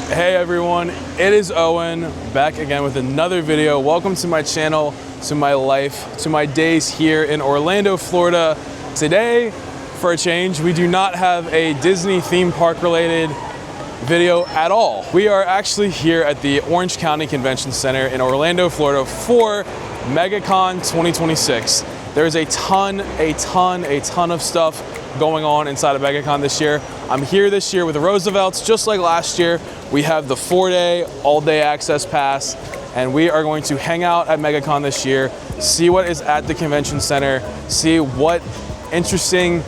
Hey everyone, it is Owen, back again with another video. Welcome to my channel, to my life, to my days here in Orlando, Florida. Today, for a change, we do not have a Disney theme park related video at all. We are actually here at the Orange County Convention Center in Orlando, Florida for Megacon 2026. There's a ton of stuff going on inside of Megacon this year. I'm here this year with the RSVLTS, just like last year. We have the 4-day, all-day access pass, and we are going to hang out at Megacon this year, see what is at the convention center, see what interesting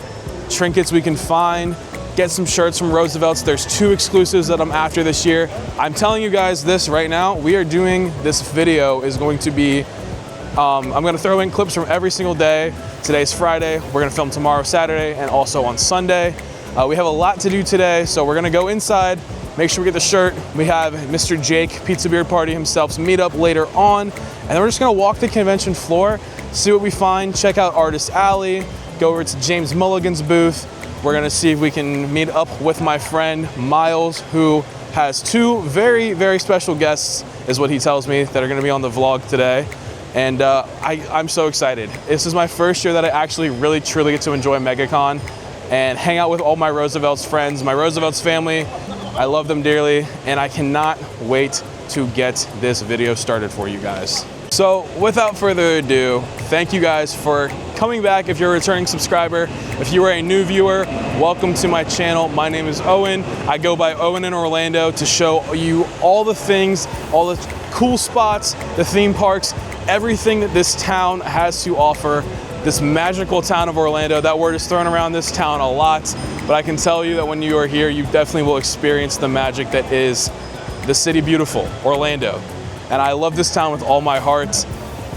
trinkets we can find, get some shirts from RSVLTS. There's 2 exclusives that I'm after this year. I'm telling you guys this right now, we are doing this video is going to be, I'm gonna throw in clips from every single day. Today's Friday, we're gonna film tomorrow, Saturday, and also on Sunday. We have a lot to do today, so we're gonna go inside, make sure we get the shirt. We have Mr. Jake, Pizza Beard Party himself's meetup later on, and then we're just gonna walk the convention floor, see what we find, check out Artist Alley, go over to James Mulligan's booth. We're gonna see if we can meet up with my friend Miles, who has 2 very special guests, is what he tells me, that are gonna be on the vlog today. And I'm so excited. This is my first year that I actually really truly get to enjoy Megacon and hang out with all my RSVLTS friends, my RSVLTS family. I love them dearly, and I cannot wait to get this video started for you guys. So without further ado, thank you guys for coming back. If you're a returning subscriber, if you are a new viewer, welcome to my channel. My name is Owen. I go by OwenInOrlando to show you all the things, all the cool spots, the theme parks, everything that this town has to offer. This magical town of Orlando. That word is thrown around this town a lot, but I can tell you that when you are here, you definitely will experience the magic that is the city beautiful, Orlando. And I love this town with all my heart,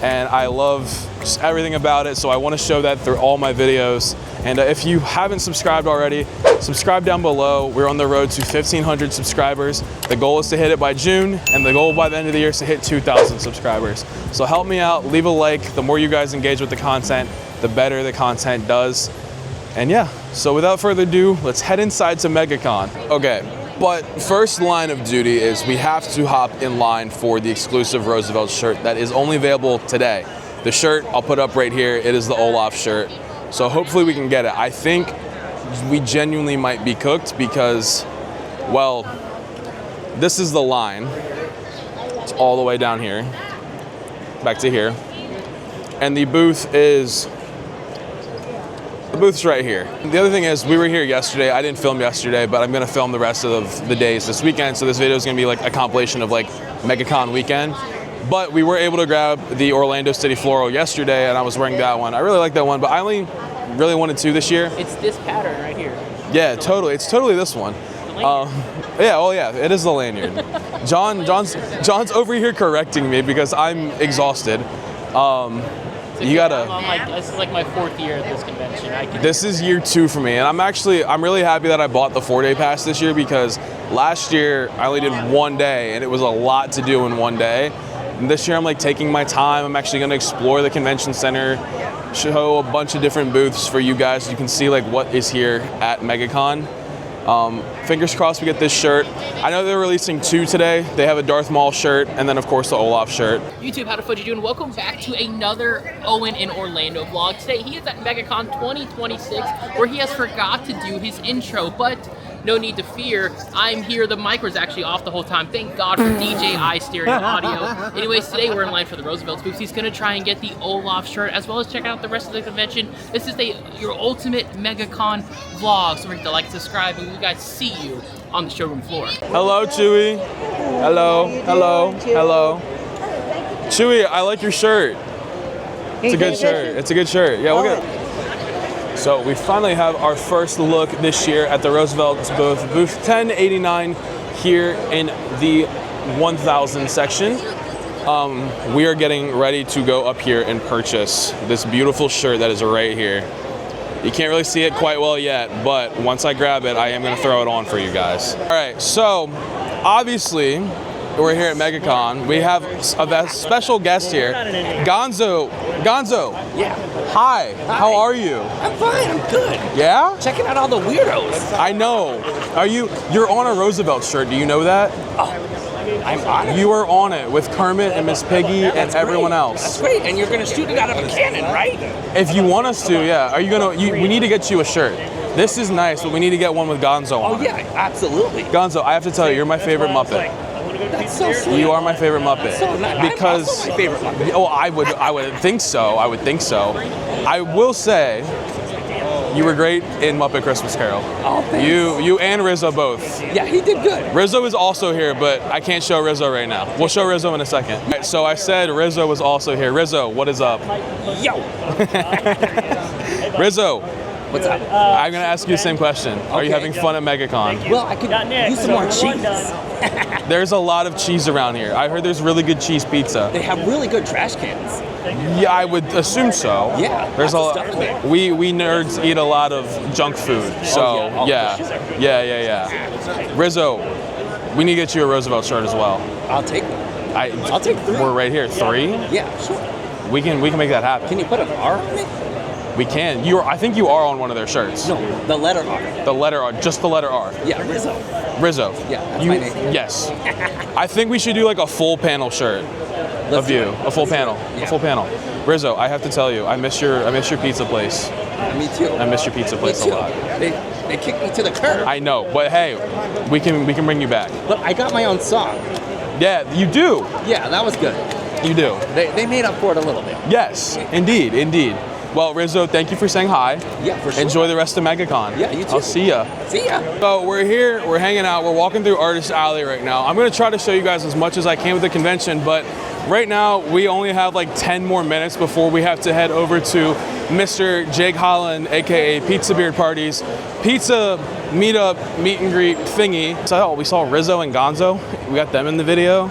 and I love just everything about it, so I want to show that through all my videos. And if you haven't subscribed already, subscribe down below. We're on the road to 1,500 subscribers. The goal is to hit it by June, and the goal by the end of the year is to hit 2,000 subscribers. So help me out, leave a like. The more you guys engage with the content, the better the content does. And yeah, so without further ado, let's head inside to Megacon. Okay, but first line of duty is we have to hop in line for the exclusive RSVLTS shirt that is only available today. The shirt I'll put up right here, it is the Olaf shirt. So hopefully we can get it. I think we genuinely might be cooked because, well, this is the line. It's all the way down here, back to here. And the booth's right here. The other thing is, we were here yesterday. I didn't film yesterday, but I'm gonna film the rest of the days this weekend. So this video is gonna be like a compilation of like Megacon weekend. But we were able to grab the Orlando City Floral yesterday, and I was wearing that one. I really like that one, but I only really wanted 2 this year. It's this pattern right here. Yeah, totally. It's totally this one. Yeah, well, yeah, it is the lanyard. John's over here correcting me because I'm exhausted. You gotta. This is like my 4th year at this convention. This is year 2 for me, and I'm really happy that I bought the 4-day pass this year because last year I only did 1 day, and it was a lot to do in 1 day. And this year I'm like taking my time. I'm actually gonna explore the convention center, show a bunch of different booths for you guys so you can see like what is here at Megacon. Fingers crossed we get this shirt. I know they're releasing 2 today. They have a Darth Maul shirt and then of course the Olaf shirt. YouTube, how the fudge you doing? Welcome back to another Owen in Orlando vlog. Today he is at Megacon 2026 where he has forgot to do his intro, but no need to fear. I'm here. The mic was actually off the whole time. Thank God for DJI stereo audio. Anyways, today we're in line for the RSVLTS booth. He's going to try and get the Olaf shirt as well as check out the rest of the convention. This is your ultimate Megacon vlog. So remember to like, subscribe, and we guys see you on the showroom floor. Hello, Chewy. Hello. Hello. Chewy, I like your shirt. It's a good shirt. It's a good shirt. Yeah, we'll get. So we finally have our first look this year at the RSVLTS booth 1089 here in the 1000 section. We are getting ready to go up here and purchase this beautiful shirt that is right here. You can't really see it quite well yet, but once I grab it, I am gonna throw it on for you guys. All right, so obviously we're here at Megacon. We have a special guest here, Gonzo. Gonzo. Yeah. Hi. How are you? I'm fine. I'm good. Yeah? Checking out all the weirdos. I know. You're on a Roosevelt shirt. Do you know that? Oh, I'm on it. You are on it with Kermit and Miss Piggy and everyone else. That's great. And you're gonna shoot it out of a cannon, right? If you want us to, yeah. Are you gonna? We need to get you a shirt. This is nice, but we need to get one with Gonzo on. Oh yeah, absolutely. Gonzo, I have to tell you, you're my favorite Muppet. That's so sweet. You are my favorite Muppet. So nice. Because I'm also my favorite Muppet. Oh, I would think so. I would think so. I will say, you were great in Muppet Christmas Carol. Oh, thanks. You and Rizzo both. Yeah, he did good. Rizzo is also here, but I can't show Rizzo right now. We'll show Rizzo in a second. All right, so I said Rizzo was also here. Rizzo, what is up? Yo. Rizzo, What's up? I'm gonna ask you the same question. Are you Okay. having fun at Megacon? Well, I could use some more cheese. There's a lot of cheese around here. I heard there's really good cheese pizza. They have really good trash cans. Yeah, I would assume so. Yeah, there's a lots of lot. stuff in there. We nerds eat a lot of junk food, so yeah. yeah. Rizzo, we need to get you a Roosevelt shirt as well. I'll take them. I'll take 3. We're right here. 3. Yeah, sure. We can make that happen. Can you put an R on it? We can. I think you are on one of their shirts. No, the letter R. The letter R, just the letter R. Yeah, Rizzo. Rizzo. Yeah, that's my name. Yes. I think we should do like a full panel shirt of you. A full panel. Yeah. A full panel. Rizzo, I have to tell you, I miss your pizza place. Me too. I miss your pizza place Me a too. lot. They kicked me to the curb. I know, but hey, we can bring you back. But I got my own song. Yeah, you do. Yeah, that was good. You do. They made up for it a little bit. Yes, indeed. Well, Rizzo, thank you for saying hi. Yeah, for sure. Enjoy the rest of Megacon. Yeah, you too. I'll see ya. See ya. So we're here, we're hanging out, we're walking through Artist Alley right now. I'm gonna try to show you guys as much as I can with the convention, but right now we only have like 10 more minutes before we have to head over to Mr. Jake Holland, AKA Pizza Beard Party's pizza meet and greet thingy. So we saw Rizzo and Gonzo. We got them in the video.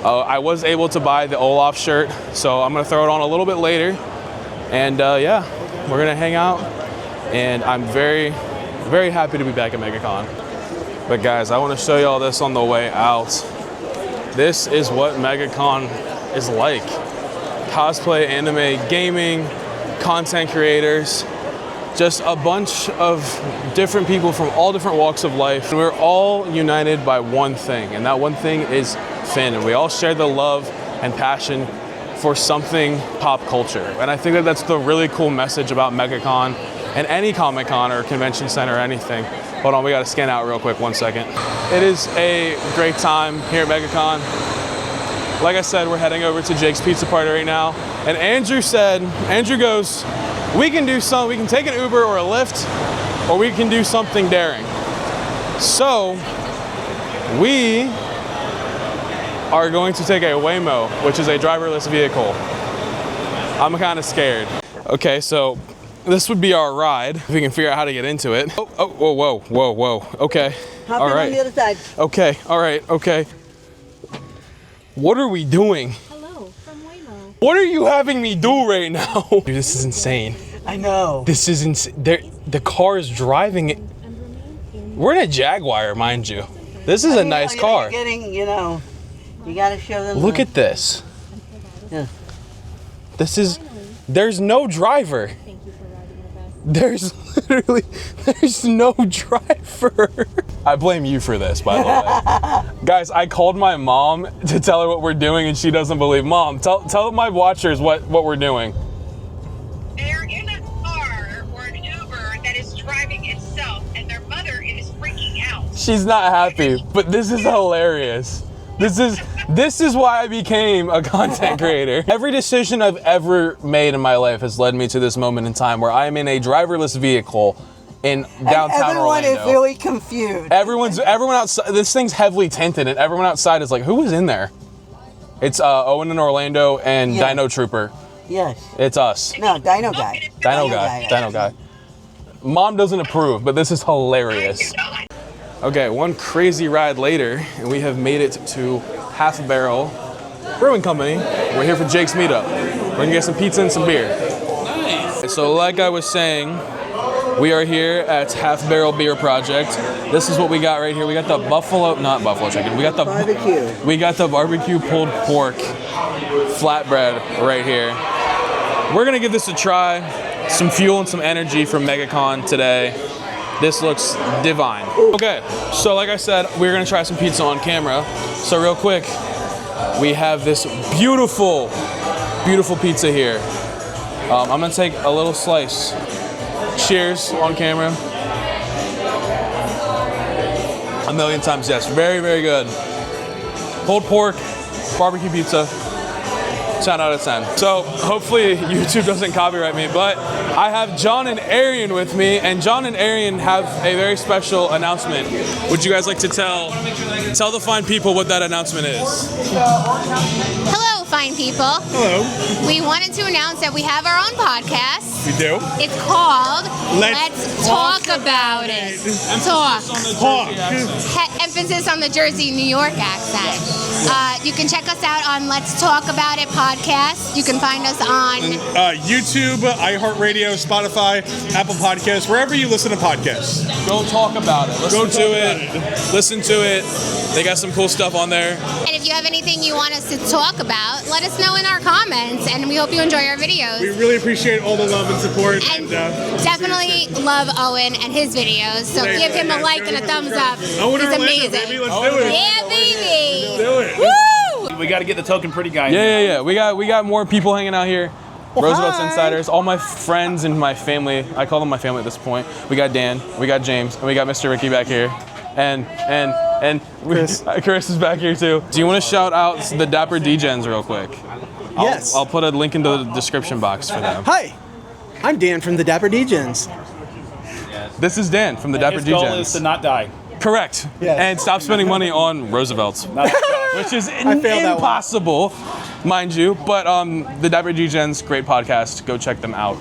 I was able to buy the Olaf shirt, so I'm gonna throw it on a little bit later. And yeah, we're gonna hang out, and I'm very, very happy to be back at Megacon. But guys, I want to show you all this on the way out. This is what Megacon is like. Cosplay, anime, gaming, content creators, just a bunch of different people from all different walks of life. And we're all united by one thing, and that one thing is fandom. We all share the love and passion for something pop culture. And I think that that's the really cool message about Megacon and any Comic Con or convention center or anything. Hold on, we gotta scan out real quick, 1 second. It is a great time here at Megacon. Like I said, we're heading over to Jake's Pizza Party right now. And Andrew goes, we can take an Uber or a Lyft, or we can do something daring. So, we are going to take a Waymo, which is a driverless vehicle. I'm kind of scared. Okay, so this would be our ride, if we can figure out how to get into it. Oh, whoa. Okay, all right. On the other side. Okay, all right, okay. What are we doing? Hello, from Waymo. What are you having me do right now? Dude, this is insane. I know. This is insane. The car is driving it. We're in a Jaguar, mind you. This is a nice car. You're getting, you gotta show them. Look at this. Yeah. There's no driver. There's no driver. I blame you for this, by the way. Guys, I called my mom to tell her what we're doing and she doesn't believe. Mom, tell my watchers what we're doing. They're in a car or an Uber that is driving itself and their mother is freaking out. She's not happy, but this is hilarious. This is why I became a content creator. Every decision I've ever made in my life has led me to this moment in time where I am in a driverless vehicle in downtown Everyone Orlando. is really confused. Everyone outside. This thing's heavily tinted, and everyone outside is like, "Who was in there?" It's OwenInOrlando and Yeah. Dino Trooper. Yes. It's us. No, Dino Guy. Dino guy. Mom doesn't approve, but this is hilarious. Okay, one crazy ride later, and we have made it to Half a Barrel Brewing Company. We're here for Jake's meetup. We're gonna get some pizza and some beer. Nice. So like I was saying, We are here at Half Barrel Beer Project. This is what we got right here. We got the not buffalo chicken. We got the Barbecue. We got the barbecue pulled pork flatbread right here. We're gonna give this a try. Some fuel and some energy from Megacon today. This looks divine. Okay, so like I said, we're gonna try some pizza on camera. So real quick, we have this beautiful, beautiful pizza here. I'm gonna take a little slice. Cheers on camera. A million times yes. Very, very good. Pulled pork, barbecue pizza. 10 out of 10. So hopefully YouTube doesn't copyright me, but I have John and Arian with me, and John and Arian have a very special announcement. Would you guys like to tell the fine people what that announcement is? Hello, fine people. Hello. We wanted to announce that we have our own podcast. We do. It's called Let's Talk About It. Talk. Emphasis on the Jersey, New York accent. You can check us out on Let's Talk About It podcast. You can find us on YouTube, iHeartRadio, Spotify, Apple Podcasts, wherever you listen to podcasts. Go talk about it. Listen to it. Listen to it. They got some cool stuff on there. And if you have anything you want us to talk about, let us know in our comments, and we hope you enjoy our videos. We really appreciate all the love and support. And definitely love Owen and his videos, so give him a like and a thumbs up. Owen He's Orlando, amazing. baby, let's do it. Yeah, baby. Let's do it. Woo! We got to get the token pretty guy. Yeah. We got more people hanging out here. Roosevelt's Insiders, all my friends and my family. I call them my family at this point. We got Dan, we got James, and we got Mr. Ricky back here. And Chris is back here too. Do you want to shout out the Dapper D-Gens real quick? Yes. I'll put a link into the description box for them. Hi, I'm Dan from the Dapper D-Gens. This is Dan from the Dapper His D-Gens. goal is to not die. Correct. Yes. And stop spending money on Roosevelt's, which is failed that one. impossible, mind you. But the Dapper G-Gens, great podcast. Go check them out.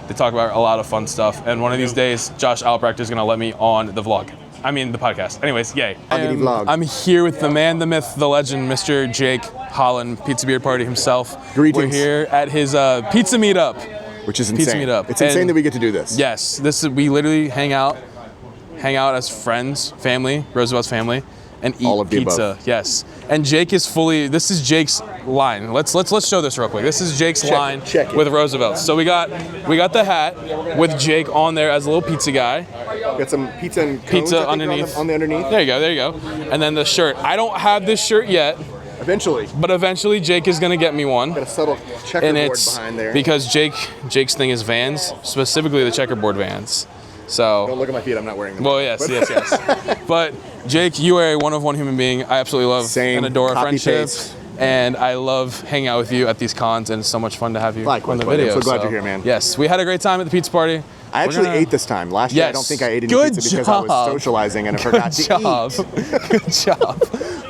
They talk about a lot of fun stuff. And one of these days, Josh Albrecht is going to let me on the vlog. I mean, the podcast. Anyways, yay. Vlog. I'm here with the man, the myth, the legend, Mr. Jake Holland, Pizza Beard Party himself. Greetings. We're here at his pizza meetup. Which is Pizza insane. meetup. It's insane And- that we get to do this. Yes, we literally hang out as friends, family, Roosevelt's family, and eat All of the pizza. above. Yes, and Jake is this is Jake's line. Let's show this real quick. This is Jake's line check it. with Roosevelt's. So we got the hat with Jake on there as a little pizza guy. Got some pizza and cones, Pizza I think, underneath. on the underneath. There you go. And then the shirt. I don't have this shirt yet, Eventually. but eventually Jake is gonna get me one. Got a subtle And checkerboard it's behind there. because Jake's thing is Vans, specifically the checkerboard Vans. So Don't look at my feet. I'm not wearing them. well, yes. But Jake, you are a one-of-one human being. I absolutely love Same. and adore our Copy friendship. paste. And I love hanging out with you at these cons, and it's so much fun to have you Likewise, on the buddy. I'm video. so glad you're here, man. Yes, we had a great time at the pizza party. I actually ate this time. Last year, I don't think I ate any Good pizza because I was job. socializing and I forgot to job. eat. Good job.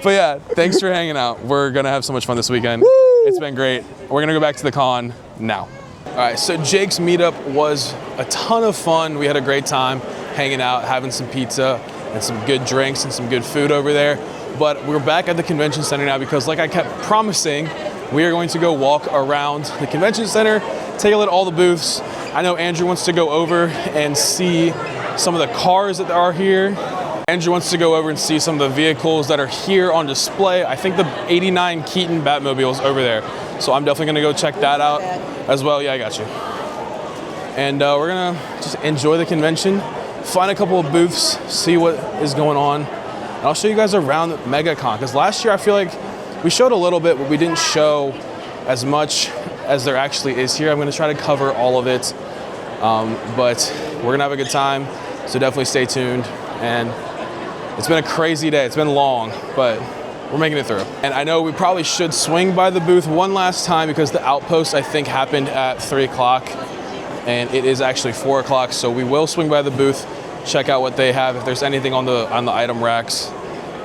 But yeah, thanks for hanging out. We're gonna have so much fun this weekend. It's been great. We're gonna go back to the con now. All right, so Jake's meetup was a ton of fun. We had a great time hanging out, having some pizza and some good drinks and some good food over there. But we're back at the convention center now because, like I kept promising, we are going to go walk around the convention center, take a look at all the booths. I know Andrew wants to go over and see some of the cars that are here. Andrew wants to go over and see some of the vehicles that are here on display. I think the 89 Keaton Batmobile is over there. So I'm definitely gonna go check that out as well. Yeah, I got you. And we're gonna just enjoy the convention, find a couple of booths, see what is going on. And I'll show you guys around Megacon, because last year I feel like we showed a little bit, but we didn't show as much as there actually is here. I'm gonna try to cover all of it, but we're gonna have a good time, so definitely stay tuned. And it's been a crazy day, it's been long, but we're making it through. And I know we probably should swing by the booth one last time because the outpost I think happened at 3 o'clock and it is actually 4 o'clock. So we will swing by the booth, check out what they have, if there's anything on the item racks.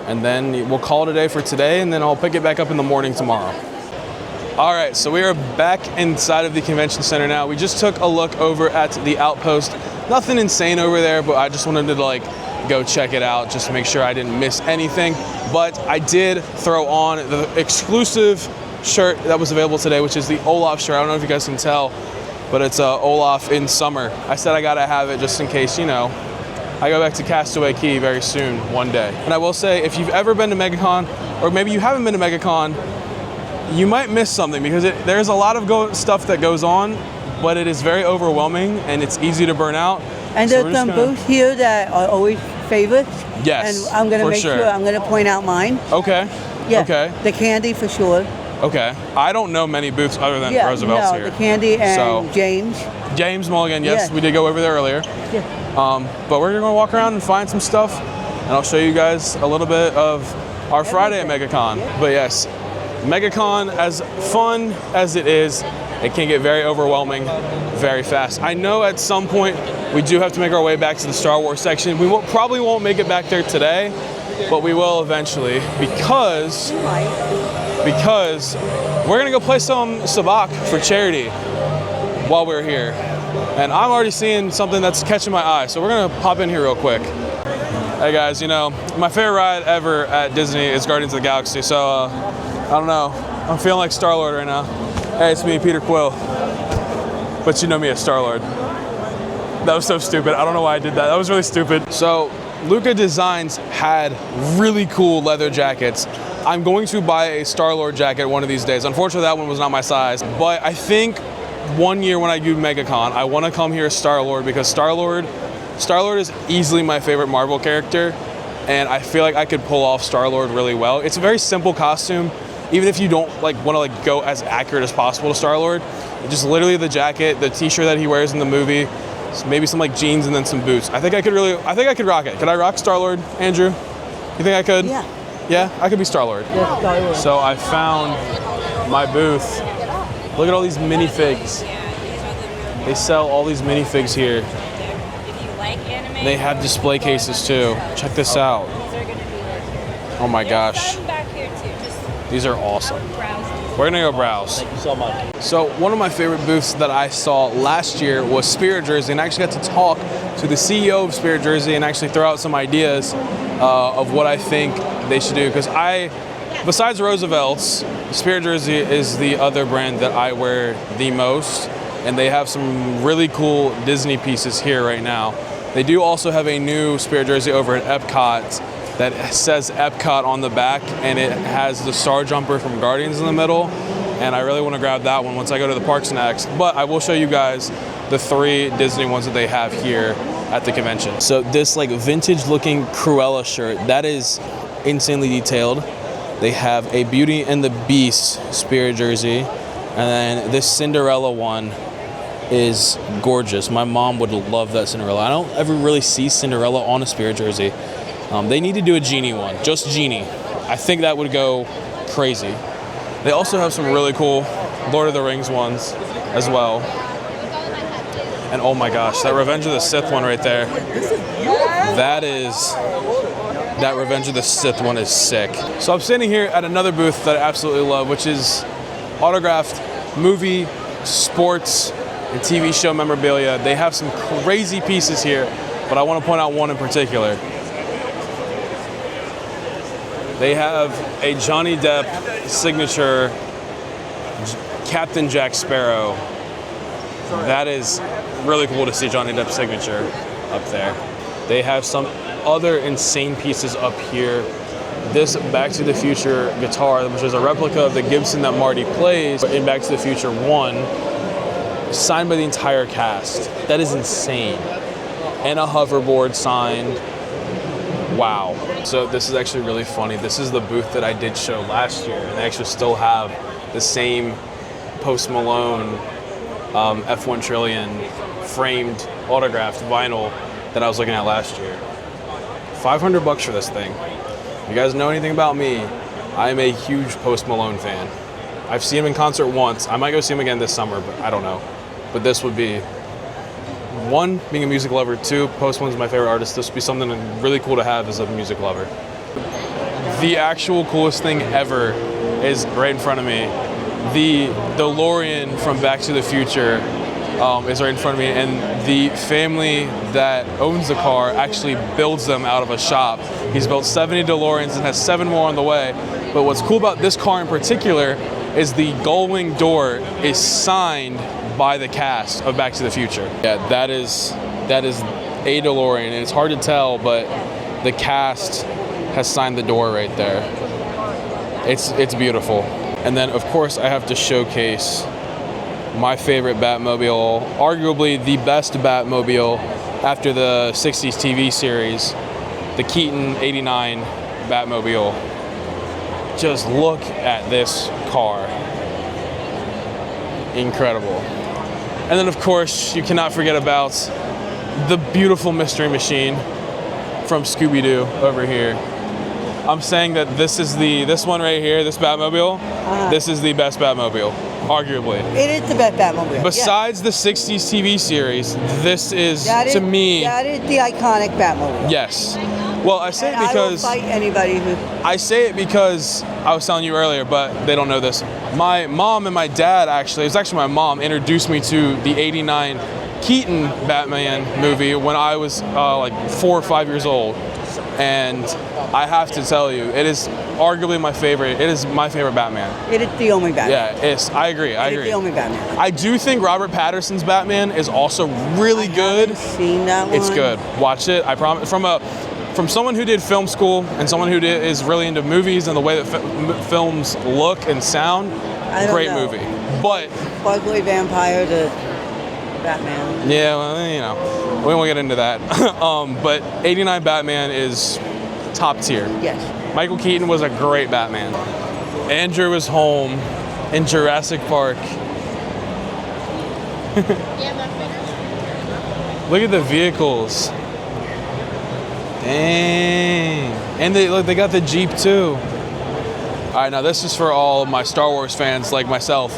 And then we'll call it a day for today, and then I'll pick it back up in the morning tomorrow. All right, so we are back inside of the convention center now. We just took a look over at the outpost. Nothing insane over there, but I just wanted to go check it out just to make sure I didn't miss anything. But I did throw on the exclusive shirt that was available today, which is the Olaf shirt. I don't know if you guys can tell. but it's Olaf in summer. I said I gotta have it just in case, you know, I go back to Castaway Cay very soon, one day. And I will say, if you've ever been to Megacon, or maybe you haven't been to Megacon, you might miss something because there's a lot of stuff that goes on, but it is very overwhelming and it's easy to burn out. And So there's some booths here that are always favorites. Yes, And I'm going to for make sure. sure I'm going to point out mine. Okay. Yeah. Okay. The candy for sure. Okay. I don't know many booths other than Yeah, Roosevelt's no, here. the candy and So- James. Mulligan, yes, Yeah. we did go over there earlier. Yeah. But we're gonna walk around and find some stuff, and I'll show you guys a little bit of our Friday at Megacon. But yes, Megacon, as fun as it is, it can get very overwhelming very fast. I know at some point we do have to make our way back to the Star Wars section. We probably won't make it back there today, but we will eventually because we're gonna go play some sabacc for charity while we're here. And I'm already seeing something that's catching my eye, so we're gonna pop in here real quick. Hey guys, you know, my favorite ride ever at Disney is Guardians of the Galaxy, so I don't know, I'm feeling like Star-Lord right now. Hey, it's me, Peter Quill, but you know me as Star-Lord. That was so stupid, I don't know why I did that, that was really stupid. So, Luca Designs had really cool leather jackets. I'm going to buy a Star-Lord jacket one of these days. Unfortunately, that one was not my size, but I think one year when I do Megacon, I want to come here as Star-Lord because Star-Lord is easily my favorite Marvel character, and I feel like I could pull off Star-Lord really well. It's a very simple costume, even if you don't want to go as accurate as possible to Star-Lord. Just literally the jacket, the t-shirt that he wears in the movie, maybe some jeans and then some boots. I think I could rock it. Could I rock Star-Lord, Andrew? You think I could? Yeah. Yeah, I could be Star-Lord. Yeah, Star-Lord. So I found my booth. Look at all these minifigs. They sell all these minifigs here. They have display cases too. Check this out. Oh my gosh. These are awesome. We're gonna go browse. Thank you so much. So one of my favorite booths that I saw last year was Spirit Jersey, and I actually got to talk to the CEO of Spirit Jersey and actually throw out some ideas of what I think they should do. Because besides Roosevelt's, Spirit Jersey is the other brand that I wear the most, and they have some really cool Disney pieces here right now. They do also have a new Spirit Jersey over at Epcot that says Epcot on the back, and it has the Star Jumper from Guardians in the middle, and I really want to grab that one once I go to the parks next. But I will show you guys the 3 Disney ones that they have here at the convention. So this vintage looking Cruella shirt, that is insanely detailed. They have a Beauty and the Beast Spirit Jersey, and then this Cinderella one is gorgeous. My mom would love that Cinderella. I don't ever really see Cinderella on a Spirit Jersey. They need to do a Genie one, just Genie. I think that would go crazy. They also have some really cool Lord of the Rings ones as well. And oh my gosh, that Revenge of the Sith one right there. That Revenge of the Sith one is sick. So I'm standing here at another booth that I absolutely love, which is autographed movie, sports, and TV show memorabilia. They have some crazy pieces here, but I want to point out one in particular. They have a Johnny Depp signature Captain Jack Sparrow. That is really cool to see Johnny Depp's signature up there. They have some other insane pieces up here. This Back to the Future guitar, which is a replica of the Gibson that Marty plays in Back to the Future 1, signed by the entire cast. That is insane. And a hoverboard signed. Wow. So this is actually really funny. This is the booth that I did show last year, and they actually still have the same Post Malone F1 Trillion framed autographed vinyl that I was looking at last year. $500 for this thing. If you guys know anything about me, I am a huge Post Malone fan. I've seen him in concert once. I might go see him again this summer, but I don't know. But this would be, 1, being a music lover, 2, Post Malone's my favorite artist. This would be something really cool to have as a music lover. The actual coolest thing ever is right in front of me. The DeLorean from Back to the Future is right in front of me, and the family that owns the car actually builds them out of a shop. He's built 70 DeLoreans and has 7 more on the way. But what's cool about this car in particular is the gull wing door is signed by the cast of Back to the Future. Yeah, that is a DeLorean, and it's hard to tell, but the cast has signed the door right there. It's beautiful. And then, of course, I have to showcase my favorite Batmobile, arguably the best Batmobile after the 60s TV series, the Keaton 89 Batmobile. Just look at this car. Incredible. And then, of course, you cannot forget about the beautiful Mystery Machine from Scooby-Doo over here. I'm saying that this one right here, this Batmobile, this is the best Batmobile, arguably. It is the best Batmobile. Besides the 60s TV series, this is, to me... That is the iconic Batmobile. Yes. Well, I say it because... I will fight anybody who... I say it because I was telling you earlier, but they don't know this. My mom and my dad, actually, it was actually my mom, introduced me to the 89 Keaton Batman movie when I was like 4 or 5 years old. And I have to tell you, it is arguably my favorite. It is my favorite Batman. It is the only Batman. Yeah, I agree. I agree. It is the only Batman. I do think Robert Pattinson's Batman is also really good. I haven't seen that one. It's good. Watch it. I promise. From someone who did film school and someone who is really into movies and the way that films look and sound, great movie. But Ugly Vampire to Batman. Yeah, well, you know, we won't get into that. But 89 Batman is top tier. Yes. Michael Keaton was a great Batman. Andrew is home in Jurassic Park. Look at the vehicles. Dang. And they got the Jeep too. All right, now this is for all of my Star Wars fans like myself.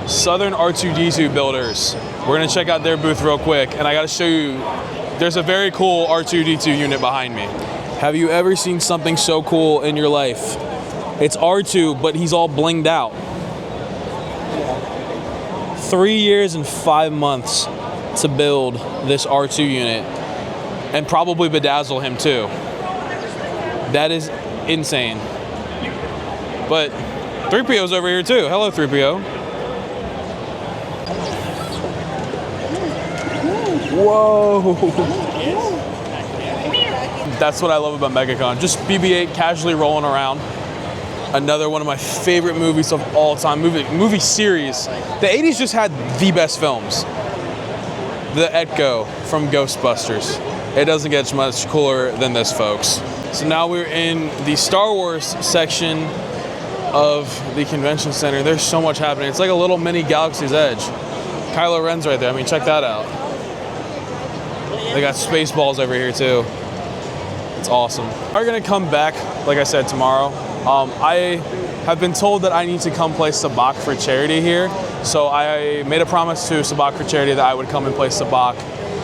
Southern R2-D2 builders. We're gonna check out their booth real quick, and I gotta show you, there's a very cool R2-D2 unit behind me. Have you ever seen something so cool in your life? It's R2, but he's all blinged out. 3 years and 5 months to build this R2 unit, and probably bedazzle him too. That is insane. But 3PO's over here too. Hello, 3PO. Whoa. That's what I love about Megacon. Just BB-8 casually rolling around. Another one of my favorite movies of all time. Movie series. The 80s just had the best films. The Echo from Ghostbusters. It doesn't get much cooler than this, folks. So now we're in the Star Wars section of the convention center. There's so much happening. It's like a little mini Galaxy's Edge. Kylo Ren's right there. I mean, check that out. They got Spaceballs over here too. It's awesome. We're gonna come back, like I said, tomorrow. I have been told that I need to come play Sabacc for charity here. So I made a promise to Sabacc for charity that I would come and play Sabacc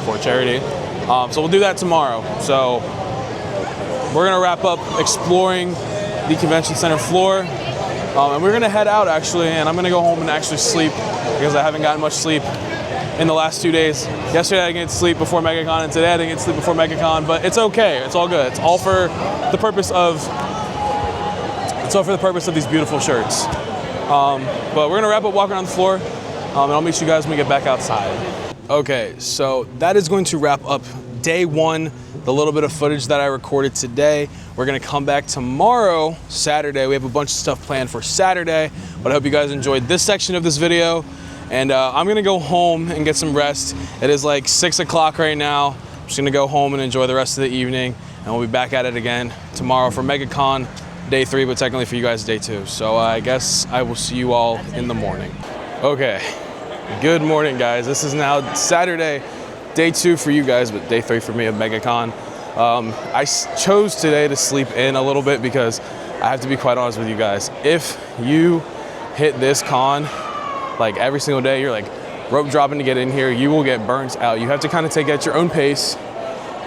for charity. So we'll do that tomorrow. So we're gonna wrap up exploring the convention center floor. And we're gonna head out actually, and I'm gonna go home and actually sleep because I haven't gotten much sleep in the last 2 days. Yesterday I didn't get sleep before Megacon, and today I didn't get sleep before Megacon, but it's okay, it's all good. It's all for the purpose of these beautiful shirts. But we're gonna wrap up walking around the floor, and I'll meet you guys when we get back outside. Okay, so that is going to wrap up day one, the little bit of footage that I recorded today. We're gonna come back tomorrow, Saturday. We have a bunch of stuff planned for Saturday, but I hope you guys enjoyed this section of this video. And I'm gonna go home and get some rest. It is like 6 o'clock right now. I'm just gonna go home and enjoy the rest of the evening, and we'll be back at it again tomorrow for Megacon day 3, but technically for you guys day 2. So I guess I will see you all in the morning. Okay, good morning guys. This is now Saturday, day 2 for you guys, but day 3 for me of Megacon. I chose today to sleep in a little bit because I have to be quite honest with you guys. If you hit this con, like every single day, you're like rope dropping to get in here, you will get burnt out. You have to kind of take it at your own pace,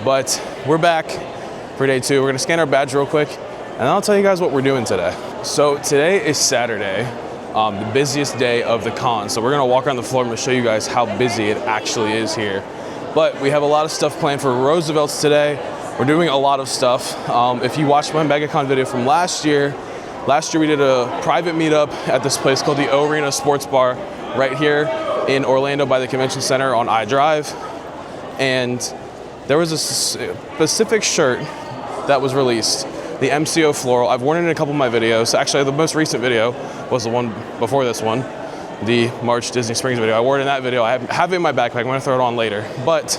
but we're back for day 2. We're gonna scan our badge real quick, and I'll tell you guys what we're doing today. So today is Saturday, the busiest day of the con. So we're gonna walk around the floor and I'm gonna show you guys how busy it actually is here. But we have a lot of stuff planned for Roosevelt's today. We're doing a lot of stuff. If you watched my Megacon video from last year we did a private meetup at this place called the Arena Sports Bar right here in Orlando by the Convention Center on iDrive, and there was a specific shirt that was released, the MCO Floral. I've worn it in a couple of my videos. Actually, the most recent video was the one before this one, the March Disney Springs video. I wore it in that video. I have it in my backpack. I'm gonna throw it on later. But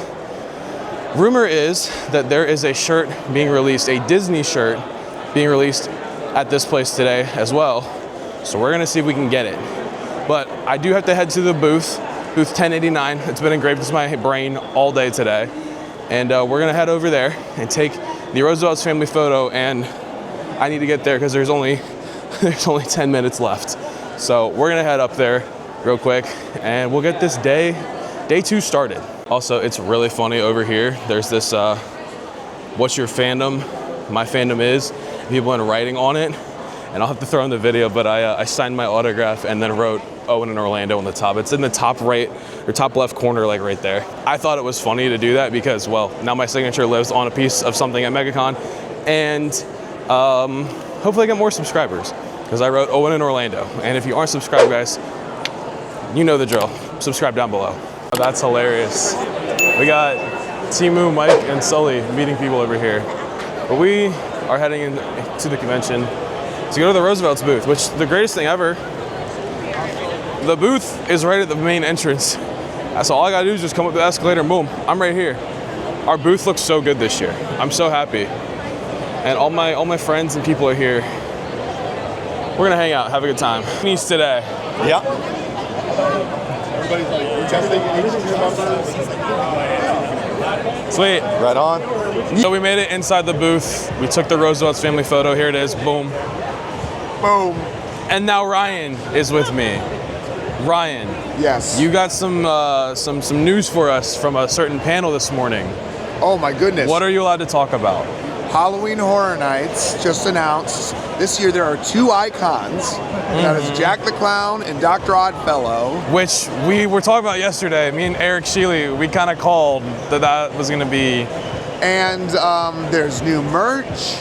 rumor is that there is a shirt being released, a Disney shirt being released at this place today as well. So we're gonna see if we can get it. But I do have to head to the booth 1089. It's been engraved into my brain all day today. And we're gonna head over there and take the Roosevelt's family photo, and I need to get there because there's only 10 minutes left. So we're gonna head up there real quick and we'll get this day 2 started. Also, it's really funny over here. There's this, what's your fandom? My fandom is, people in writing on it. And I'll have to throw in the video, but I signed my autograph and then wrote OwenInOrlando on the top. It's in the top right or top left corner, like right there. I thought it was funny to do that because, well, now my signature lives on a piece of something at Megacon, and hopefully I get more subscribers because I wrote OwenInOrlando. And if you aren't subscribed, guys, you know the drill. Subscribe down below. Oh, that's hilarious. We got Timu, Mike, and Sully meeting people over here. But we are heading into the convention to go to the Roosevelt's booth, which the greatest thing ever. The booth is right at the main entrance. So all I gotta do is just come up the escalator and boom, I'm right here. Our booth looks so good this year. I'm so happy. And all my friends and people are here. We're gonna hang out, have a good time. Nice today. Yep. Everybody's like testing. Sweet. Right on. So we made it inside the booth. We took the Roosevelt's family photo. Here it is, boom. Boom. And now Ryan is with me. Ryan. Yes. You got some news for us from a certain panel this morning. Oh my goodness. What are you allowed to talk about? Halloween Horror Nights just announced this year there are 2 icons. That is Jack the Clown and Dr. Oddfellow. Which we were talking about yesterday. Me and Eric Sheely, we kind of called that was going to be. And there's new merch.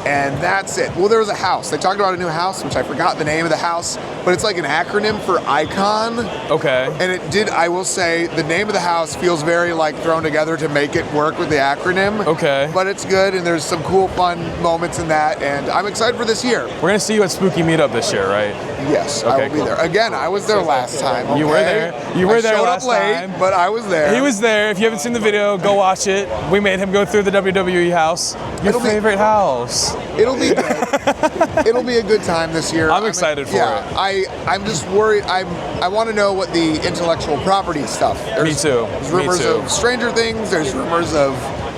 And that's it. Well, there was a house. They talked about a new house, which I forgot the name of the house, but it's like an acronym for icon. Okay. And it did, I will say, the name of the house feels very like thrown together to make it work with the acronym. Okay. But it's good, and there's some cool, fun moments in that, and I'm excited for this year. We're gonna see you at Spooky Meetup this year, right? Yes, okay, I will be there. Again, I was there last time. Okay? You were there. You were there last late, time. But I was there. He was there. If you haven't seen the video, go watch it. We made him go through the WWE house. Your favorite house. It'll be good. It'll be a good time this year. I'm excited for it. I'm just worried. I want to know what the intellectual property stuff. Me too. There's rumors of Stranger Things. There's rumors of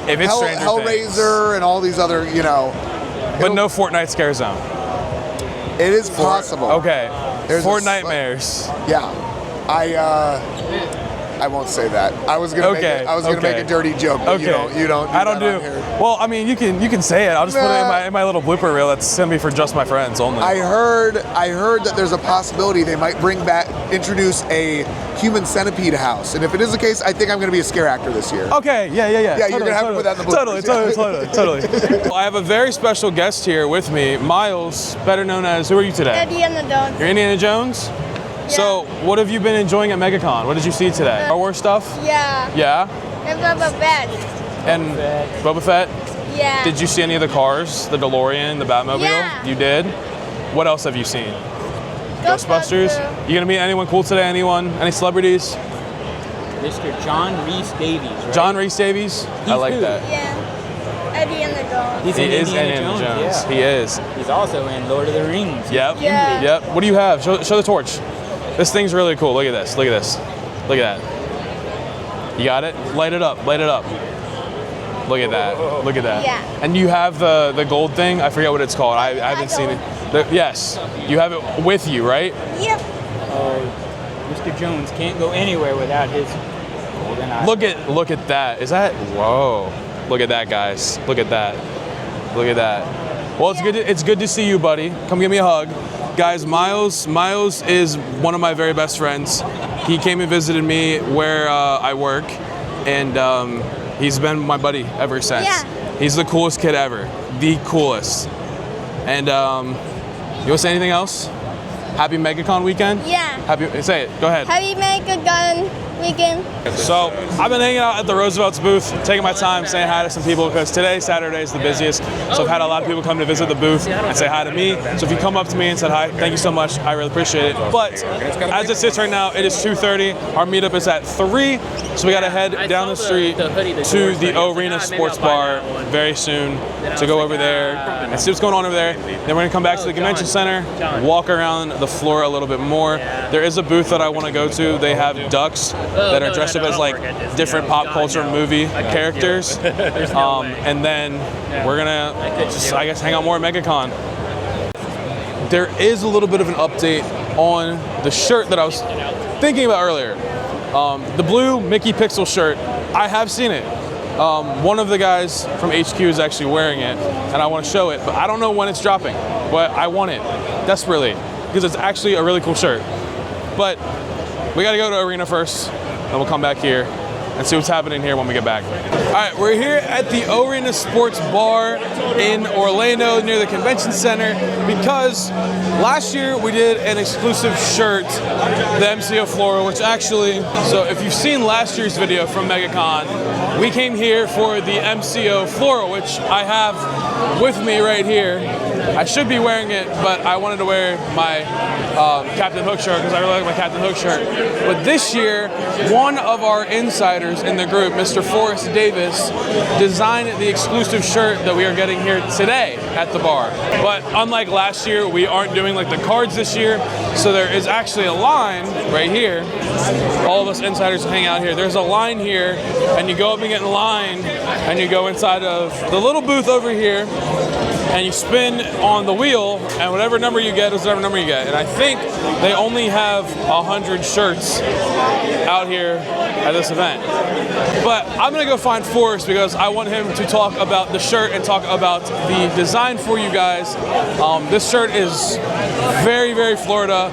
Hellraiser and all these other, But no Fortnite Scare Zone. It is possible. Okay. There's Fortnightmares. Yeah. I won't say that. I was gonna make a dirty joke, but you don't. I don't do. Well, I mean, you can say it. I'll just put it in my little blooper reel. That's gonna be for just my friends only. I heard that there's a possibility they might introduce a human centipede house, and if it is the case, I think I'm gonna be a scare actor this year. Okay. Yeah. Yeah, you're gonna have to put that in the blooper. Totally. Well, I have a very special guest here with me, Miles, better known as, who are you today? Indiana Jones. You're Indiana Jones? Yeah. So, what have you been enjoying at Megacon? What did you see today? Star Wars stuff? Yeah. Yeah? And Boba Fett. And Boba Fett? Yeah. Did you see any of the cars? The DeLorean, the Batmobile? Yeah. You did? What else have you seen? Ghostbusters? You gonna meet anyone cool today? Any celebrities? Mr. John Rhys Davies, right? John Rhys Davies? I like that. Yeah. Indiana Jones. He's in Indiana Jones. Yeah. He is. He's also in Lord of the Rings. Yep. Yeah. Yep. What do you have? Show the torch. This thing's really cool. Look at this. Look at this. Look at that. You got it? Light it up. Light it up. Look at that. Look at that. Yeah. And you have the gold thing? I forget what it's called. I haven't seen it. Yes. You have it with you, right? Yep. Mr. Jones can't go anywhere without his golden eye. Look at that. Is that? Whoa. Look at that, guys. Look at that. Look at that. Well, it's good to see you, buddy. Come give me a hug. Guys, Miles is one of my very best friends. He came and visited me where I work, and he's been my buddy ever since. Yeah. He's the coolest kid ever. The coolest. And you want to say anything else? Happy Megacon weekend? Yeah. Happy, say it, go ahead. Happy Megacon weekend. So I've been hanging out at the Roosevelt's booth, taking my time, saying hi to some people because today, Saturday, is the busiest. So I've had a lot of people come to visit the booth and say hi to me. So if you come up to me and said hi, thank you so much. I really appreciate it. But as it sits right now, it is 2:30. Our meetup is at 3. So we got to head down the street to the Arena Sports Bar very soon to go over there and see what's going on over there. Then we're going to come back to the convention center, walk around the floor a little bit more. There is a booth that I want to go to. They have ducks that are dressed up as like different pop culture movie characters. And then we're gonna just, I guess, hang out more at MegaCon. There is a little bit of an update on the shirt that I was thinking about earlier. The blue Mickey Pixel shirt, I have seen it. One of the guys from HQ is actually wearing it, and I want to show it, but I don't know when it's dropping. But I want it desperately because it's actually a really cool shirt. But we got to go to Arena first, and we'll come back here and see what's happening here when we get back. All right, we're here at the Arena Sports Bar in Orlando near the convention center because last year we did an exclusive shirt, the MCO Floral, which actually, so if you've seen last year's video from MegaCon, we came here for the MCO Floral, which I have with me right here. I should be wearing it, but I wanted to wear my Captain Hook shirt because I really like my Captain Hook shirt. But this year, one of our insiders in the group, Mr. Forrest Davis, designed the exclusive shirt that we are getting here today at the bar. But unlike last year, we aren't doing like the cards this year, so there is actually a line right here. All of us insiders hang out here. There's a line here, and you go up and get in line, and you go inside of the little booth over here, and you spin on the wheel, and whatever number you get is whatever number you get. And I think they only have 100 shirts out here at this event. But I'm gonna go find Forrest because I want him to talk about the shirt and talk about the design for you guys. This shirt is very, very Florida.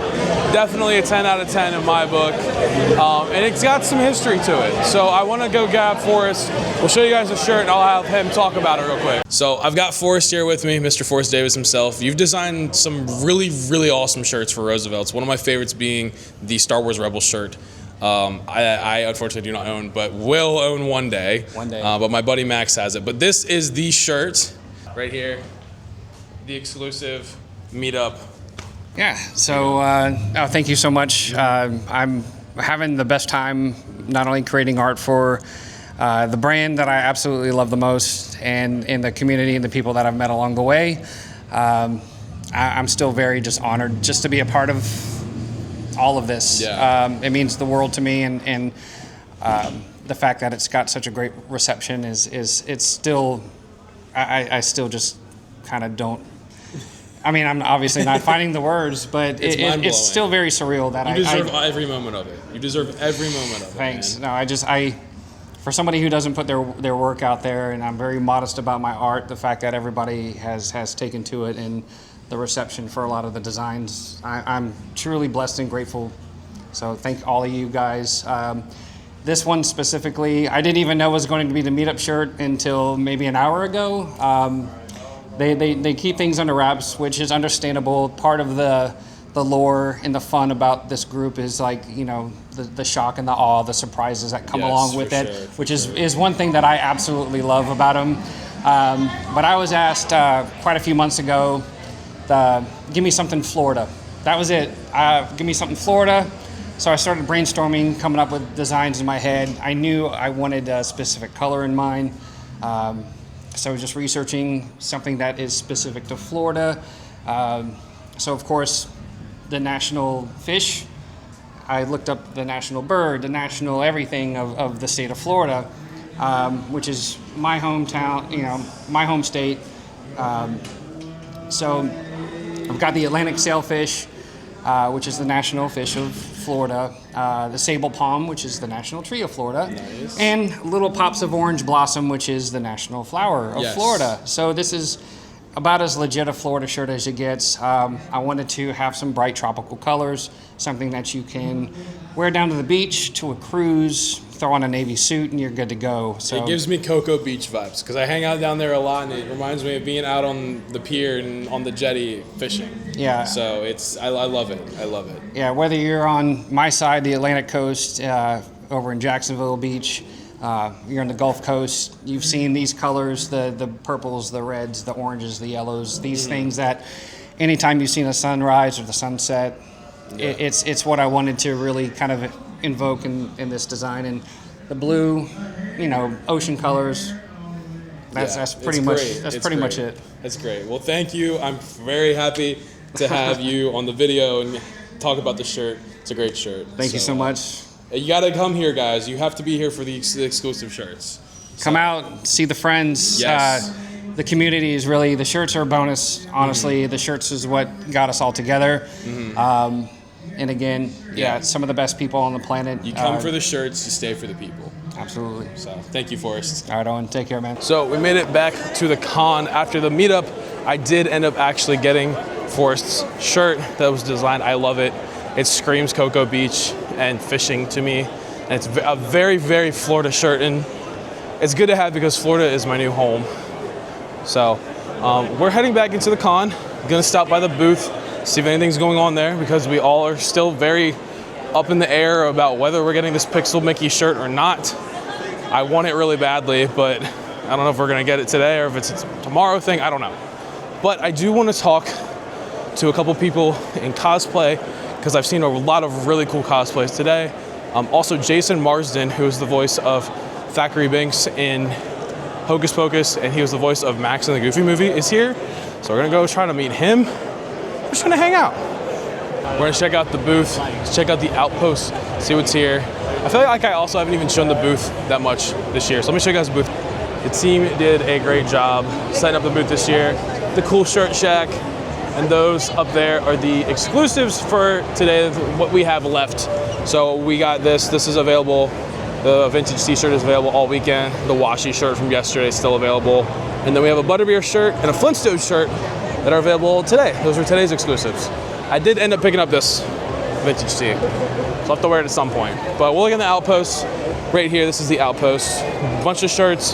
Definitely a 10 out of 10 in my book. And it's got some history to it. So I wanna go grab Forrest. We'll show you guys the shirt and I'll have him talk about it real quick. So I've got Forrest here with me, Mr. Forrest Davis himself. You've designed some really, really awesome shirts for Roosevelt's. One of my favorites being the Star Wars Rebels shirt. I unfortunately do not own, but will own one day. One day. But my buddy Max has it. But this is the shirt right here, the exclusive meetup. Yeah, so thank you so much. I'm having the best time not only creating art for the brand that I absolutely love the most and in the community and the people that I've met along the way. I'm still very just honored just to be a part of all of this. Yeah. It means the world to me, and the fact that it's got such a great reception is it's still, I still just kind of don't. I mean, I'm obviously not finding the words, but it's still very surreal that you deserve every moment of it. You deserve every moment of it. Thanks. Man. No, for somebody who doesn't put their work out there, and I'm very modest about my art, the fact that everybody has taken to it and the reception for a lot of the designs, I'm truly blessed and grateful. So thank all of you guys. This one specifically, I didn't even know was going to be the meetup shirt until maybe an hour ago. They keep things under wraps, which is understandable. Part of the lore and the fun about this group is like, you know, the shock and the awe, the surprises that come along with it, which is one thing that I absolutely love about them. But I was asked quite a few months ago, give me something Florida. That was it. Give me something Florida. So I started brainstorming, coming up with designs in my head. I knew I wanted a specific color in mind. So I was just researching something that is specific to Florida. So of course, the national fish. I looked up the national bird, the national everything of the state of Florida, which is my hometown, you know, my home state. So I've got the Atlantic sailfish, which is the national fish of Florida, the sable palm, which is the national tree of Florida, and little pops of orange blossom, which is the national flower of Florida. So this is about as legit a Florida shirt as it gets. I wanted to have some bright tropical colors, something that you can wear down to the beach, to a cruise, throw on a navy suit, and you're good to go. So it gives me Cocoa Beach vibes because I hang out down there a lot, and it reminds me of being out on the pier and on the jetty fishing. Yeah. So I love it. I love it. Yeah, whether you're on my side, the Atlantic coast, over in Jacksonville Beach, you're on the Gulf Coast, you've seen these colors, the purples, the reds, the oranges, the yellows, these things that anytime you've seen a sunrise or the sunset, it's what I wanted to really kind of invoke in this design. And the blue, ocean colors, that's pretty much it. That's great. Well, thank you. I'm very happy to have you on the video and talk about the shirt. It's a great shirt. Thank you so much. You got to come here, guys. You have to be here for the exclusive shirts. Come out, see the friends. Yes. The community is really, the shirts are a bonus. Honestly, the shirts is what got us all together. And again, some of the best people on the planet. You come for the shirts, you stay for the people. Absolutely. So thank you, Forrest. All right, Owen, take care, man. So we made it back to the con. After the meetup, I did end up actually getting Forrest's shirt that was designed. I love it. It screams Cocoa Beach and fishing to me. And it's a very, very Florida shirt. And it's good to have because Florida is my new home. So we're heading back into the con. Gonna stop by the booth, see if anything's going on there because we all are still very up in the air about whether we're getting this Pixel Mickey shirt or not. I want it really badly, but I don't know if we're gonna get it today or if it's a tomorrow thing, I don't know. But I do wanna talk to a couple people in cosplay because I've seen a lot of really cool cosplays today. Also Jason Marsden, who is the voice of Thackeray Binks in Hocus Pocus, and he was the voice of Max in the Goofy movie, is here. So we're gonna go try to meet him. We're just gonna hang out. We're gonna check out the booth, check out the outpost, see what's here. I feel like I also haven't even shown the booth that much this year. So let me show you guys the booth. The team did a great job setting up the booth this year. The cool shirt shack, and those up there are the exclusives for today, what we have left. So we got this is available. The vintage t-shirt is available all weekend. The washi shirt from yesterday is still available. And then we have a Butterbeer shirt and a Flintstone shirt that are available today. Those are today's exclusives. I did end up picking up this vintage tee, so I'll have to wear it at some point. But we'll look at the outpost right here. This is the outpost. A bunch of shirts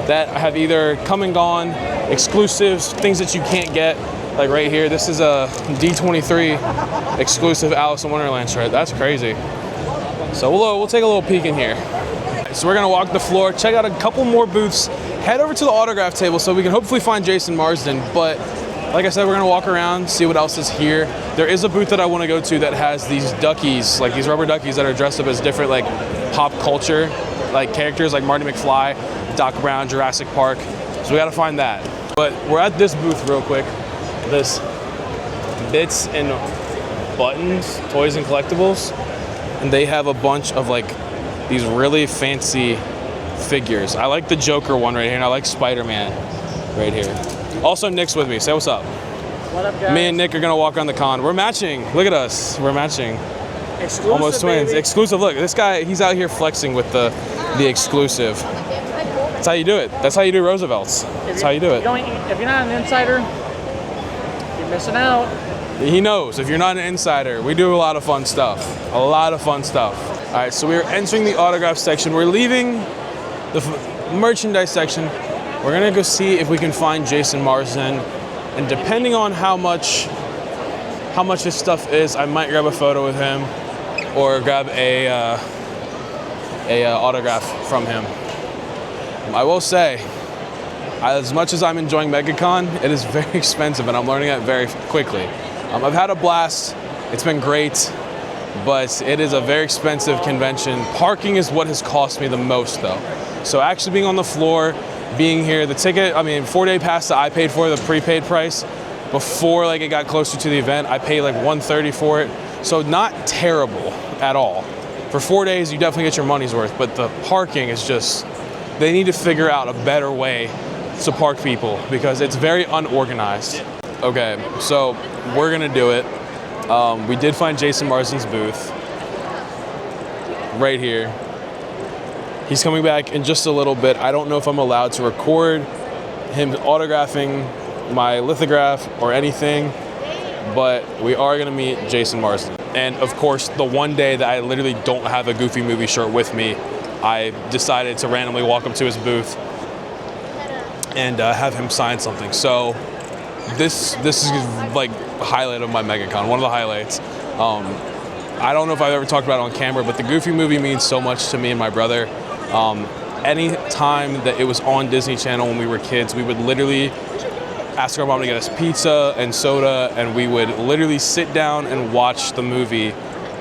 that have either come and gone, exclusives, things that you can't get. Like right here, this is a D23 exclusive Alice in Wonderland shirt. That's crazy. So we'll take a little peek in here. So we're gonna walk the floor, check out a couple more booths, head over to the autograph table so we can hopefully find Jason Marsden. But like I said, we're gonna walk around, see what else is here. There is a booth that I wanna go to that has these duckies, like these rubber duckies that are dressed up as different like pop culture, like characters like Marty McFly, Doc Brown, Jurassic Park. So we gotta find that. But we're at this booth real quick. This Bits and Buttons, Toys and Collectibles. And they have a bunch of like these really fancy figures. I like the Joker one right here, and I like Spider-Man right here. Also, Nick's with me. Say what's up. What up, guys? Me and Nick are gonna walk around the con. We're matching. Look at us. We're matching. Exclusive, almost twins. baby. Exclusive. Look, this guy. He's out here flexing with the exclusive. That's how you do it. That's how you do Roosevelt's. That's how you do it. If you're not an insider, you're missing out. He knows. If you're not an insider, we do a lot of fun stuff. A lot of fun stuff. All right, so we're entering the autograph section. We're leaving the merchandise section. We're gonna go see if we can find Jason Marsden, and depending on how much his stuff is, I might grab a photo with him or grab a autograph from him. I will say, as much as I'm enjoying Megacon, it is very expensive, and I'm learning that very quickly. I've had a blast. It's been great, but it is a very expensive convention. Parking is what has cost me the most, though. So actually being on the floor, being here, the ticket, 4-day pass that I paid for, the prepaid price, before like it got closer to the event, I paid like $130 for it. So not terrible at all. For 4 days, you definitely get your money's worth, but the parking is just, they need to figure out a better way to park people because it's very unorganized. Okay, so we're gonna do it. We did find Jason Marsden's booth right here. He's coming back in just a little bit. I don't know if I'm allowed to record him autographing my lithograph or anything, but we are gonna meet Jason Marsden. And of course, the one day that I literally don't have a Goofy movie shirt with me, I decided to randomly walk up to his booth and have him sign something. So this is like a highlight of my Megacon, one of the highlights. I don't know if I've ever talked about it on camera, but the Goofy movie means so much to me and my brother. Any time that it was on Disney Channel when we were kids, we would literally ask our mom to get us pizza and soda, and we would literally sit down and watch the movie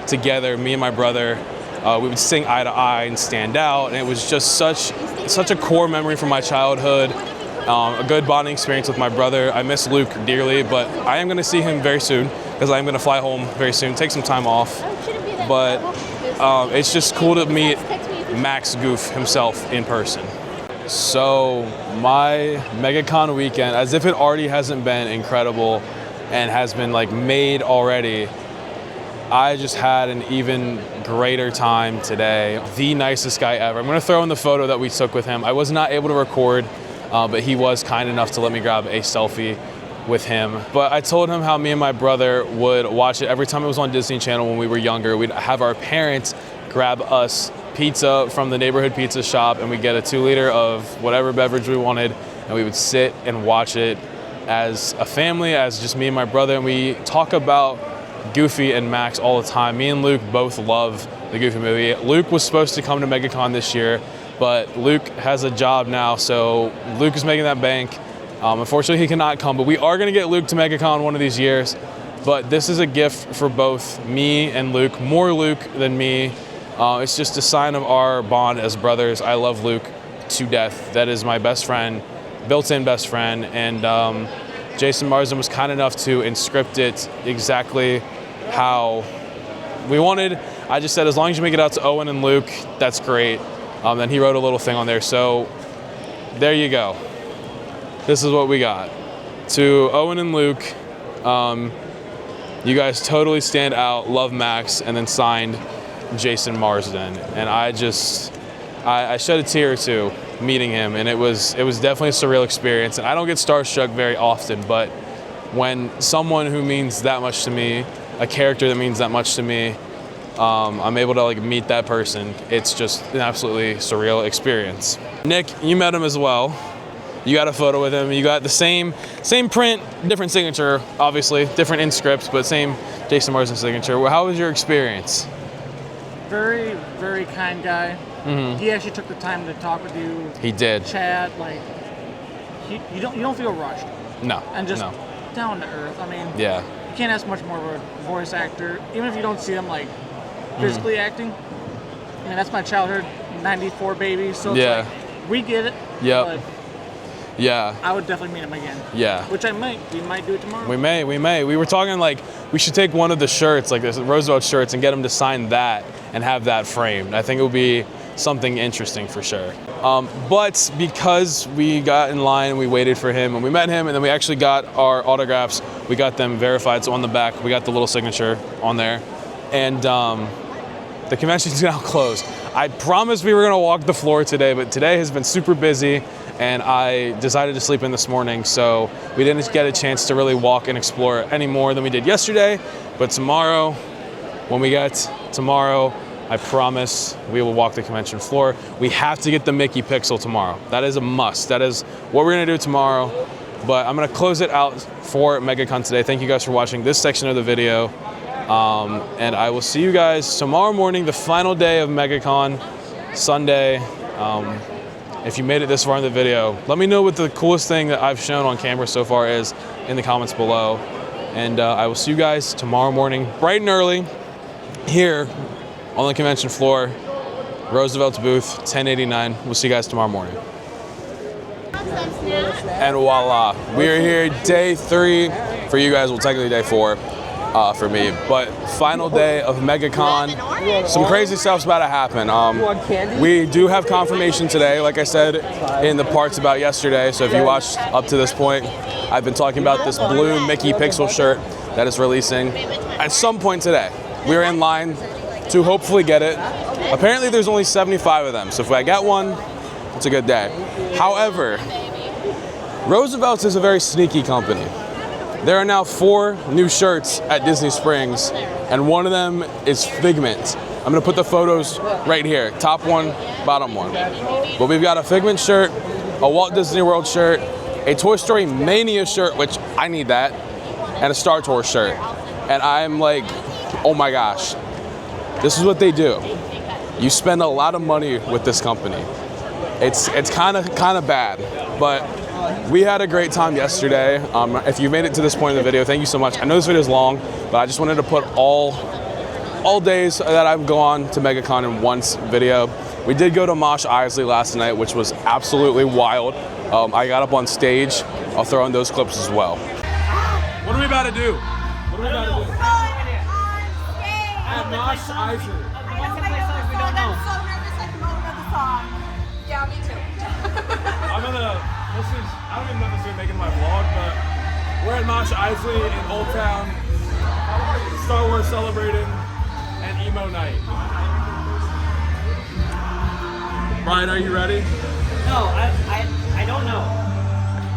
together, me and my brother. We would sing Eye to Eye and Stand Out, and it was just such a core memory from my childhood. A good bonding experience with my brother. I miss Luke dearly, but I am going to see him very soon because I'm going to fly home very soon, take some time off. But it's just cool to meet Max Goof himself in person. So my Megacon weekend, as if it already hasn't been incredible and has been like made already, I just had an even greater time today. The nicest guy ever. I'm gonna throw in the photo that we took with him. I was not able to record, but he was kind enough to let me grab a selfie with him. But I told him how me and my brother would watch it every time it was on Disney Channel when we were younger. We'd have our parents grab us pizza from the neighborhood pizza shop, and we'd get a 2-liter of whatever beverage we wanted, and we would sit and watch it as a family, as just me and my brother, and we talk about Goofy and Max all the time. Me and Luke both love the Goofy movie. Luke was supposed to come to Megacon this year, but Luke has a job now, so Luke is making that bank. Unfortunately, he cannot come, but we are gonna get Luke to Megacon one of these years. But this is a gift for both me and Luke, more Luke than me. It's just a sign of our bond as brothers. I love Luke to death. That is my best friend, built-in best friend, and Jason Marsden was kind enough to inscript it exactly how we wanted. I just said, as long as you make it out to Owen and Luke, that's great. Then he wrote a little thing on there. So there you go. This is what we got. To Owen and Luke, you guys totally stand out, love Max, and then signed Jason Marsden. And I shed a tear or two meeting him, and it was definitely a surreal experience. And I don't get starstruck very often, but when someone who means that much to me, a character that means that much to me, I'm able to like meet that person, it's just an absolutely surreal experience. Nick, you met him as well. You got a photo with him. You got the same print, different signature, obviously, different inscripts, but same Jason Marsden signature. How was your experience? Very, very kind guy. Mm-hmm. He actually took the time to talk with you. He did. Chat, like, you don't feel rushed. No. And just down to earth. I mean, yeah. You can't ask much more of a voice actor, even if you don't see him like physically acting. I mean, that's my childhood '94 baby, so it's like, we get it. Yep. Yeah. I would definitely meet him again. Yeah. Which I might. We might do it tomorrow. We may. We were talking like we should take one of the shirts, like the Roosevelt shirts, and get him to sign that and have that framed. I think it would be something interesting for sure. But because we got in line and we waited for him and we met him and then we actually got our autographs, we got them verified. So on the back, we got the little signature on there. And the convention's now closed. I promised we were gonna walk the floor today, but today has been super busy and I decided to sleep in this morning, so we didn't get a chance to really walk and explore any more than we did yesterday. But tomorrow, when we get tomorrow, I promise we will walk the convention floor. We have to get the Mickey Pixel tomorrow. That is a must. That is what we're gonna do tomorrow. But I'm gonna close it out for Megacon today. Thank you guys for watching this section of the video. And I will see you guys tomorrow morning, the final day of Megacon, Sunday. If you made it this far in the video, let me know what the coolest thing that I've shown on camera so far is in the comments below. And I will see you guys tomorrow morning, bright and early, here on the convention floor, Roosevelt's booth, 1089. We'll see you guys tomorrow morning. And voila, we are here day 3. For you guys, well, technically day 4 for me. But final day of Megacon. Some crazy stuff's about to happen. We do have confirmation today, like I said in the parts about yesterday. So if you watched up to this point, I've been talking about this blue Mickey Pixel shirt that is releasing at some point today. We're in line to hopefully get it. Apparently there's only 75 of them, so if I get one, it's a good day. However, Roosevelt's is a very sneaky company. There are now 4 new shirts at Disney Springs, and one of them is Figment. I'm gonna put the photos right here, top one, bottom one. But we've got a Figment shirt, a Walt Disney World shirt, a Toy Story Mania shirt, which I need that, and a Star Tours shirt. And I'm like, oh my gosh, this is what they do. You spend a lot of money with this company. It's kind of bad, but we had a great time yesterday. If you made it to this point in the video, thank you so much. I know this video is long, but I just wanted to put all days that I've gone to Megacon in one video. We did go to Mos Eisley last night, which was absolutely wild. I got up on stage. I'll throw in those clips as well. What are we about to do? What are we about to do? At Mos Eisley. Yeah, me too. I don't even know if this is making my vlog, but we're at Mos Eisley in Old Town, Star Wars celebrating an emo night. Brian, are you ready? No, I don't know.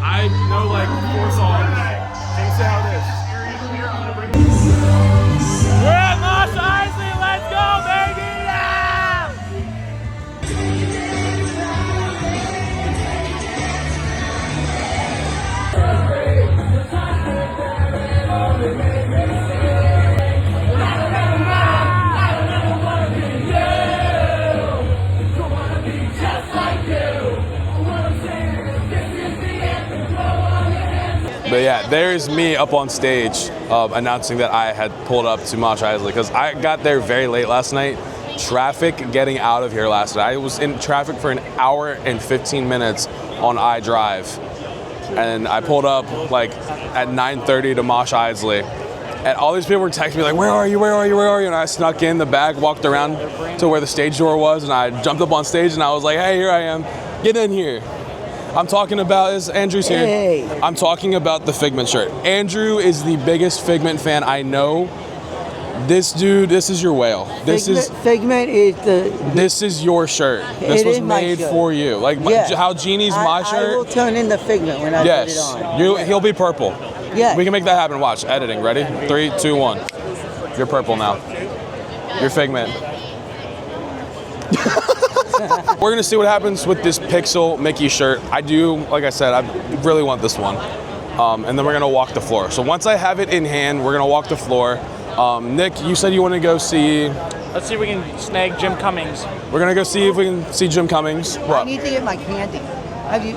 I know like 4 songs. Can you say how it is? We're at Mos Eisley, let's go, baby! But yeah, there's me up on stage announcing that I had pulled up to Mos Eisley because I got there very late last night. Traffic getting out of here last night. I was in traffic for an hour and 15 minutes on iDrive. And I pulled up like at 9:30 to Mos Eisley. And all these people were texting me like, where are you, where are you, where are you? And I snuck in the back, walked around to where the stage door was, and I jumped up on stage and I was like, hey, here I am, get in here. I'm talking about, is Andrew's here? Hey. I'm talking about the Figment shirt. Andrew is the biggest Figment fan I know. This dude, this is your whale. This Figment is This is your shirt. This was made for you. Like how Genie's my shirt. I will turn in the Figment when I put it on. He'll be purple. Yeah. We can make that happen. Watch, editing. Ready? 3, 2, 1. You're purple now. You're Figment. We're gonna see what happens with this Pixel Mickey shirt. I do, like I said, I really want this one. And then we're gonna walk the floor. So once I have it in hand, we're gonna walk the floor. Nick, you said you want to go see... Let's see if we can snag Jim Cummings. We're gonna go see if we can see Jim Cummings. What? I need to get my candy. Have you?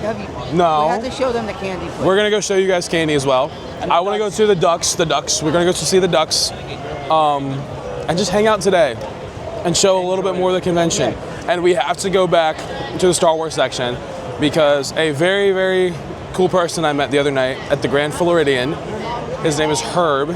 No. We have to show them the candy. Please. We're gonna go show you guys candy as well. I want to go to the Ducks. We're gonna go to see the Ducks, and just hang out today, and show a little bit more of the convention. And we have to go back to the Star Wars section because a very, very cool person I met the other night at the Grand Floridian, his name is Herb,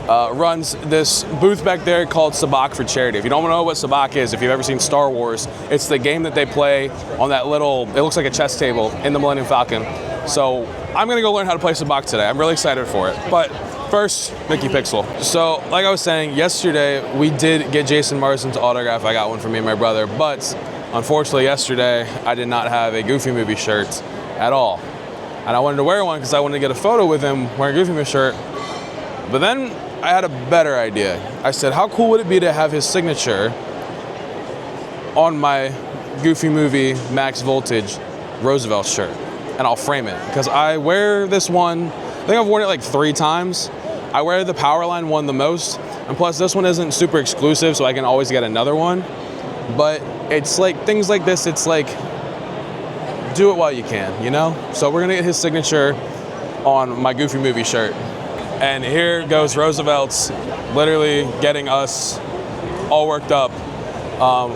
runs this booth back there called Sabacc for Charity. If you don't know what Sabacc is, if you've ever seen Star Wars, it's the game that they play on that little, it looks like a chess table in the Millennium Falcon. So I'm gonna go learn how to play Sabacc today. I'm really excited for it. But first, Mickey Pixel. So, like I was saying, yesterday we did get Jason Marsden's autograph. I got one for me and my brother, but unfortunately yesterday I did not have a Goofy Movie shirt at all. And I wanted to wear one because I wanted to get a photo with him wearing a Goofy Movie shirt. But then I had a better idea. I said, how cool would it be to have his signature on my Goofy Movie Max Voltage Roosevelt shirt? And I'll frame it because I wear this one, I think I've worn it like 3 times. I wear the Powerline one the most, and plus this one isn't super exclusive, so I can always get another one. But it's like things like this, it's like, do it while you can, you know? So we're gonna get his signature on my Goofy Movie shirt. And here goes Roosevelt's literally getting us all worked up.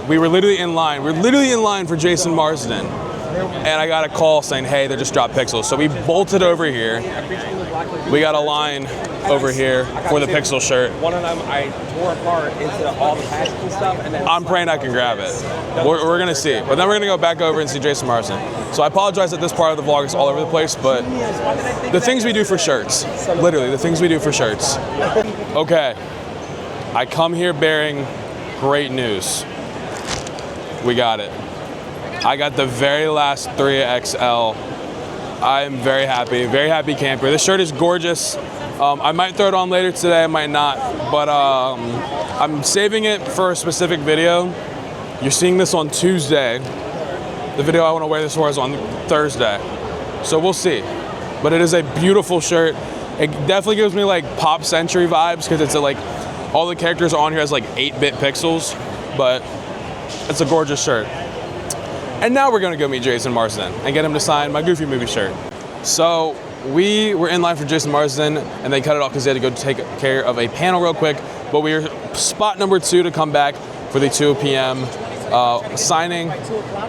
We were literally in line. We're literally in line for Jason Marsden. And I got a call saying, hey, they just dropped Pixels. So we bolted over here. We got a line over here for the Pixel shirt. One of them I tore apart into all the patches and stuff. And then I'm praying I can grab it. We're gonna see. But then we're gonna go back over and see Jason Marsden. So I apologize that this part of the vlog is all over the place, but the things we do for shirts, literally the things we do for shirts. Okay, I come here bearing great news. We got it. I got the very last 3XL I'm very happy camper. This shirt is gorgeous. I might throw it on later today, I might not, but I'm saving it for a specific video. You're seeing this on Tuesday. The video I want to wear this for is on Thursday. So we'll see. But it is a beautiful shirt. It definitely gives me like Pop Century vibes because it's like all the characters on here has like 8-bit pixels, but it's a gorgeous shirt. And now we're gonna go meet Jason Marsden and get him to sign my Goofy Movie shirt. So we were in line for Jason Marsden and they cut it off because they had to go take care of a panel real quick, but we were spot number 2 to come back for the 2 p.m. Signing.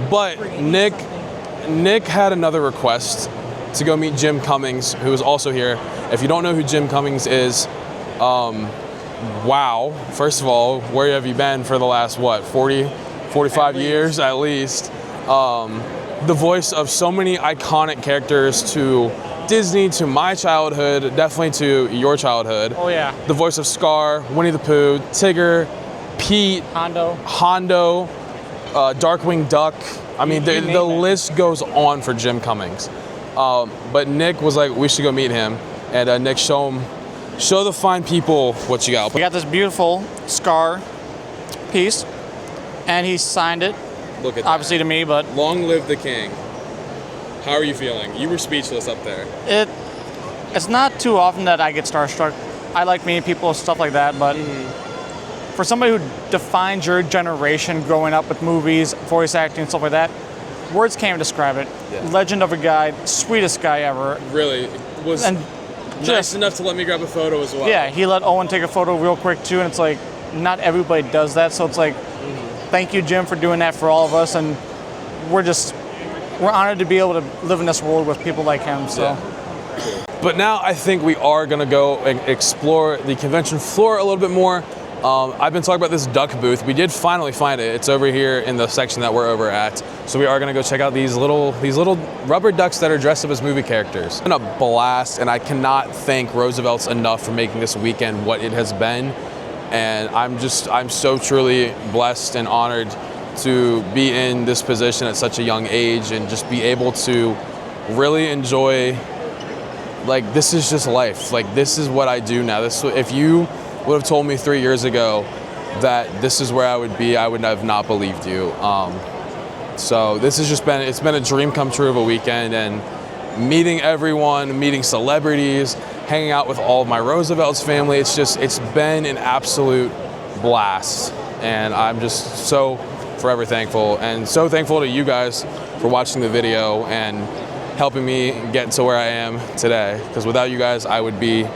But Nick had another request to go meet Jim Cummings, who is also here. If you don't know who Jim Cummings is, wow. First of all, where have you been for the last, what, 45 years at least? The voice of so many iconic characters to Disney, to my childhood, definitely to your childhood. Oh yeah. The voice of Scar, Winnie the Pooh, Tigger, Pete, Hondo, Darkwing Duck. I mean, the list goes on for Jim Cummings. But Nick was like, we should go meet him. And Nick, show the fine people what you got. We got this beautiful Scar piece, and he signed it. Look at that. Obviously to me, but long live the king. How are you feeling? You were speechless up there. It's not too often that I get starstruck. I like meeting people, stuff like that, but for somebody who defines your generation growing up with movies, voice acting, stuff like that, words can't even describe it. Yeah. Legend of a guy, sweetest guy ever. Really, was nice enough to let me grab a photo as well. Yeah, he let Owen take a photo real quick too, and it's like, not everybody does that, so it's like, thank you, Jim, for doing that for all of us, and we're honored to be able to live in this world with people like him, so. Yeah. But now I think we are gonna go and explore the convention floor a little bit more. I've been talking about this duck booth. We did finally find it. It's over here in the section that we're over at. So we are gonna go check out these little rubber ducks that are dressed up as movie characters. It's been a blast, and I cannot thank Roosevelt's enough for making this weekend what it has been. And I'm so truly blessed and honored to be in this position at such a young age and just be able to really enjoy, like, this is just life. Like, this is what I do now. If you would have told me 3 years ago that this is where I would be, I would have not believed you. So this has just been, it's been a dream come true of a weekend, and meeting everyone, meeting celebrities, hanging out with all of my Roosevelt's family. It's been an absolute blast. And I'm just so forever thankful, and so thankful to you guys for watching the video and helping me get to where I am today. Because without you guys, I would be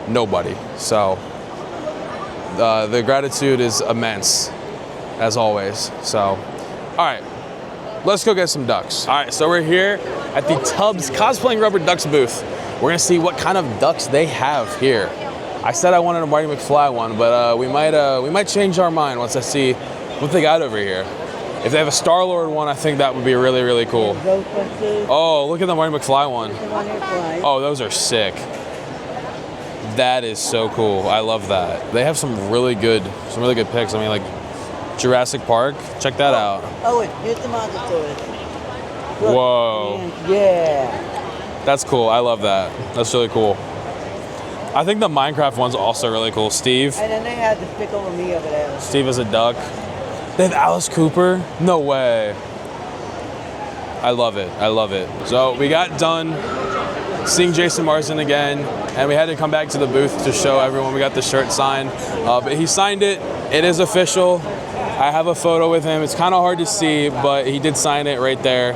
nobody. So the gratitude is immense, as always. So, all right, let's go get some ducks. All right, so we're here at the Tubbs Cosplaying Rubber Ducks booth. We're gonna see what kind of ducks they have here. I said I wanted a Marty McFly one, but we might change our mind once I see what they got over here. If they have a Star-Lord one, I think that would be really, really cool. Oh, look at the Marty McFly one. Oh, those are sick. That is so cool. I love that. They have some really good picks. I mean, like Jurassic Park. Check that out. Oh, here's the Montessori. Whoa. Yeah. That's cool. I love that. That's really cool. I think the Minecraft one's also really cool. Steve. And then they had the Pickle Me over there. Steve is a duck. They have Alice Cooper? No way. I love it. I love it. So we got done seeing Jason Marsden again, and we had to come back to the booth to show everyone we got the shirt signed. But he signed it. It is official. I have a photo with him. It's kind of hard to see, but he did sign it right there.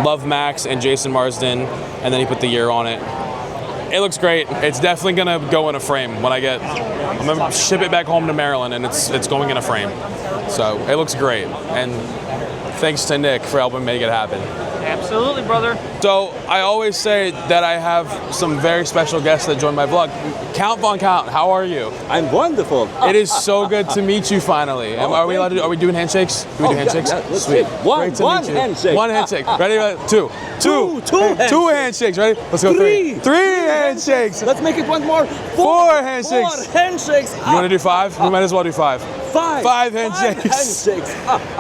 Love Max and Jason Marsden, and then he put the year on it. It looks great. It's definitely gonna go in a frame when I'm gonna ship it back home to Maryland, and it's going in a frame. So it looks great, and thanks to Nick for helping make it happen. Absolutely, brother. So I always say that I have some very special guests that join my vlog. Count Von Count, how are you? I'm wonderful. It is so good to meet you finally. Are we allowed to? Are we doing handshakes? Do we do handshakes? Yeah, Sweet. One handshake. One handshake. Ready? Two handshakes. Ready? Let's go. Three handshakes. Let's make it one more. Four handshakes. 4 handshakes. You want to do 5? We might as well do 5. 5 handshakes.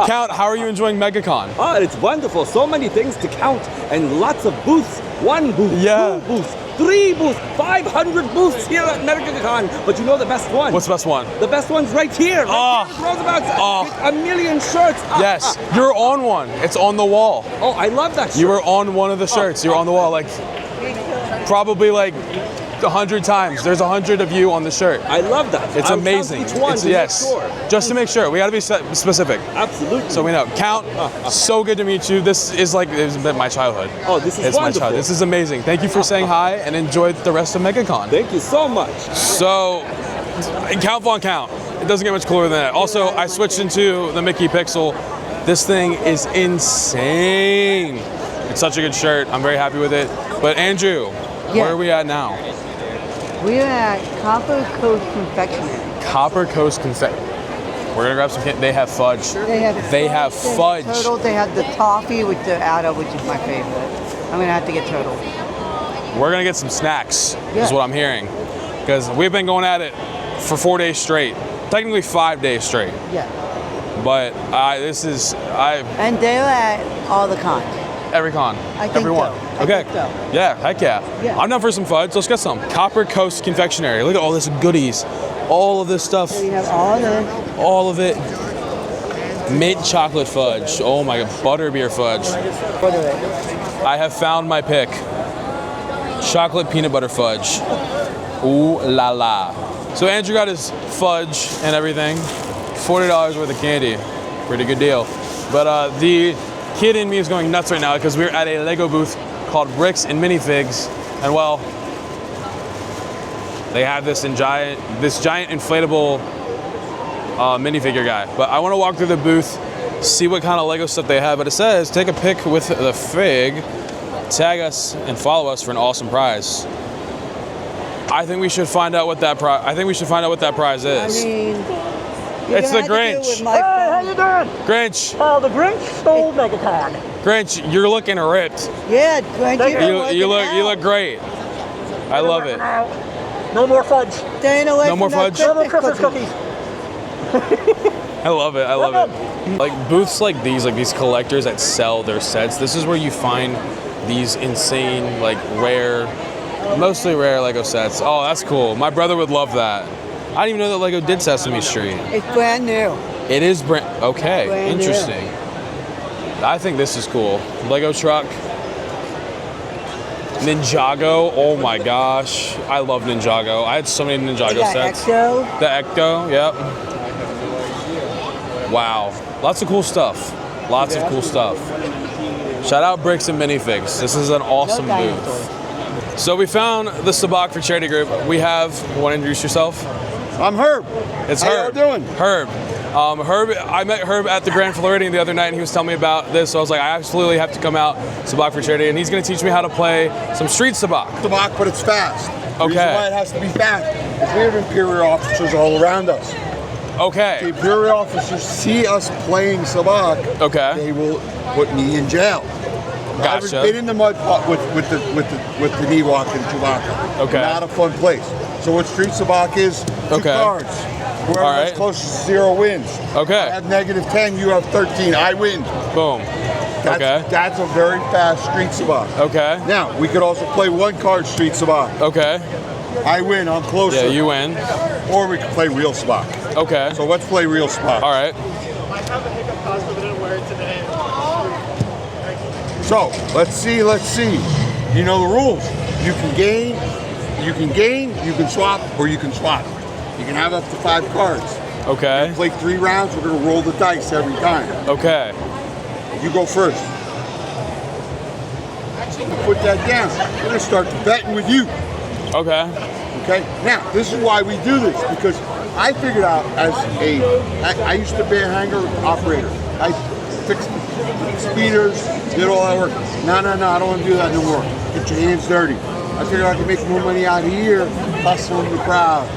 Count, how are you enjoying Megacon? Oh, it's wonderful. So many things to count and lots of booths. 1 booth, Yeah. 2 booths, 3 booths, 500 booths here at Megacon. But you know the best one? What's the best one? The best one's right here. Right here at Roosevelt's. Get a million shirts. Yes, you're on one. It's on the wall. Oh, I love that shirt. You were on one of the shirts. You were on the wall, like probably like 100 times. There's 100 of you on the shirt. I love that. It's I'll amazing. count each one It's, to make yes, sure. just to make sure. We got to be specific. Absolutely. So we know. Count. So good to meet you. This is like it's been my childhood. Oh, this is it's wonderful. my childhood. This is amazing. Thank you for saying hi and enjoy the rest of Megacon. Thank you so much. So, count on count. It doesn't get much cooler than that. Also, I switched into the Mickey Pixel. This thing is insane. It's such a good shirt. I'm very happy with it. But Andrew, where are we at now? We're at Copper Coast Confectionery. Copper Coast Confetti. We're gonna grab some. They have fudge. They have fudge. turtle. They have the toffee with the adder, which is my favorite. I'm gonna have to get turtle. We're gonna get some snacks. Is what I'm hearing, because we've been going at it for 4 days straight. Technically 5 days straight. Yeah. But And they're at all the cons. Every con. I think Everyone. so. Okay. I think so. Yeah, heck yeah. I'm down for some fudge. Let's get some. Copper Coast Confectionery. Look at all this goodies. All of this stuff. So you have all this. All of it. Mint chocolate fudge. Oh my god. Butterbeer fudge. What are they? I have found my pick. Chocolate peanut butter fudge. Ooh la la. So Andrew got his fudge and everything. $40 worth of candy. Pretty good deal. But the kid in me is going nuts right now because we're at a Lego booth called Bricks and Minifigs, and well, they have this giant inflatable minifigure guy. But I want to walk through the booth, see what kind of Lego stuff they have. But it says take a pic with the fig, tag us, and follow us for an awesome prize. I think we should find out what that prize. I think we should find out what that prize is. I mean, it's the Grinch. Hey, how you doing? Grinch. Oh, the Grinch stole Megacon. Grinch, you're looking ripped. Yeah, Grinch, you look great. I love it. No more fudge. No more fudge. No more Christmas cookies. I love it. I love it. Like booths like these collectors that sell their sets. This is where you find these insane, like mostly rare Lego sets. Oh, that's cool. My brother would love that. I didn't even know that Lego did Sesame Street. It's brand new. It is okay. Brand Interesting. New. I think this is cool. Lego truck. Ninjago. Oh my gosh. I love Ninjago. I had so many Ninjago sets. Ecto. The Ecto, yep. Wow. Lots of cool stuff. Lots of cool stuff. Shout out Bricks and Minifigs. This is an awesome booth. So we found the Sabak for Charity Group. We have, want to introduce yourself? I'm Herb. It's How Herb. y'all doing? Herb. I met Herb at the Grand Floridian the other night, and he was telling me about this. So I was like, I absolutely have to come out Sabak for Charity, and he's going to teach me how to play some street Sabak. Sabak, but it's fast. Okay. The reason why it has to be fast is we have Imperial officers all around us. Okay. The Imperial officers see us playing Sabak. Okay. They will put me in jail. Gotcha. I've been in the mud pot with the knee walk in Chewbacca. Okay. Not a fun place. So what street Sabak is? Two cards. Whoever is closest to 0 wins. Okay. I have -10. You have 13. I win. Boom. That's a very fast street Sabak. Okay. Now we could also play 1 card street Sabak. Okay. I win. I'm closer. Yeah, you win. Or we could play real Sabak. Okay. So let's play real Sabak. All right. So let's see. You know the rules. You can gain, you can swap, or you can swap. You can have up to 5 cards. Okay. Play 3 rounds. We're gonna roll the dice every time. Okay. You go first. Put that down. We're gonna start betting with you. Okay. Okay. Now this is why we do this, because I figured out I used to be a hangar operator. I fixed speeders, did all that work. No, I don't want to do that no more. Get your hands dirty. I figured I could make more money out here hustling the crowd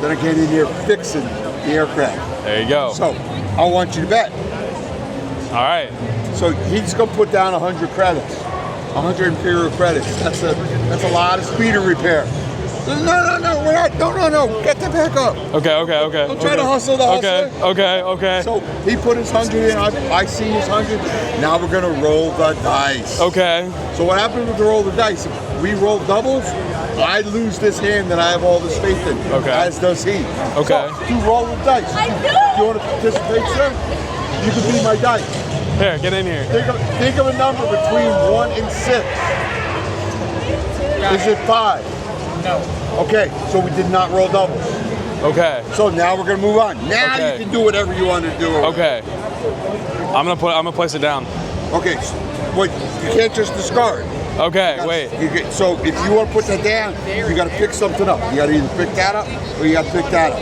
than I can in here fixing the aircraft. There you go. So I want you to bet. All right. So he's gonna put down 100 credits, 100 Imperial credits. That's a lot of speeder repair. No, we're not. No. Get the back up. Okay. Don't try to hustle the hustler. Okay. So he put his 100 in. I see his 100. Now we're gonna roll the dice. Okay. So what happens with the roll the dice? If we roll doubles, I lose this hand that I have all this faith in. Okay. As does he. Okay. So you roll the dice. You want to participate, sir? You can be my dice. Here, get in here. Think of a number between 1 and 6. Is it 5? No. Okay, so we did not roll doubles. Okay. So now we're gonna move on. Now you can do whatever you want to do. Okay. I'm gonna place it down. Okay. Wait, you can't just discard. Okay, wait. So if you want to put that down, you got to pick something up. You got to either pick that up or you got to pick that up.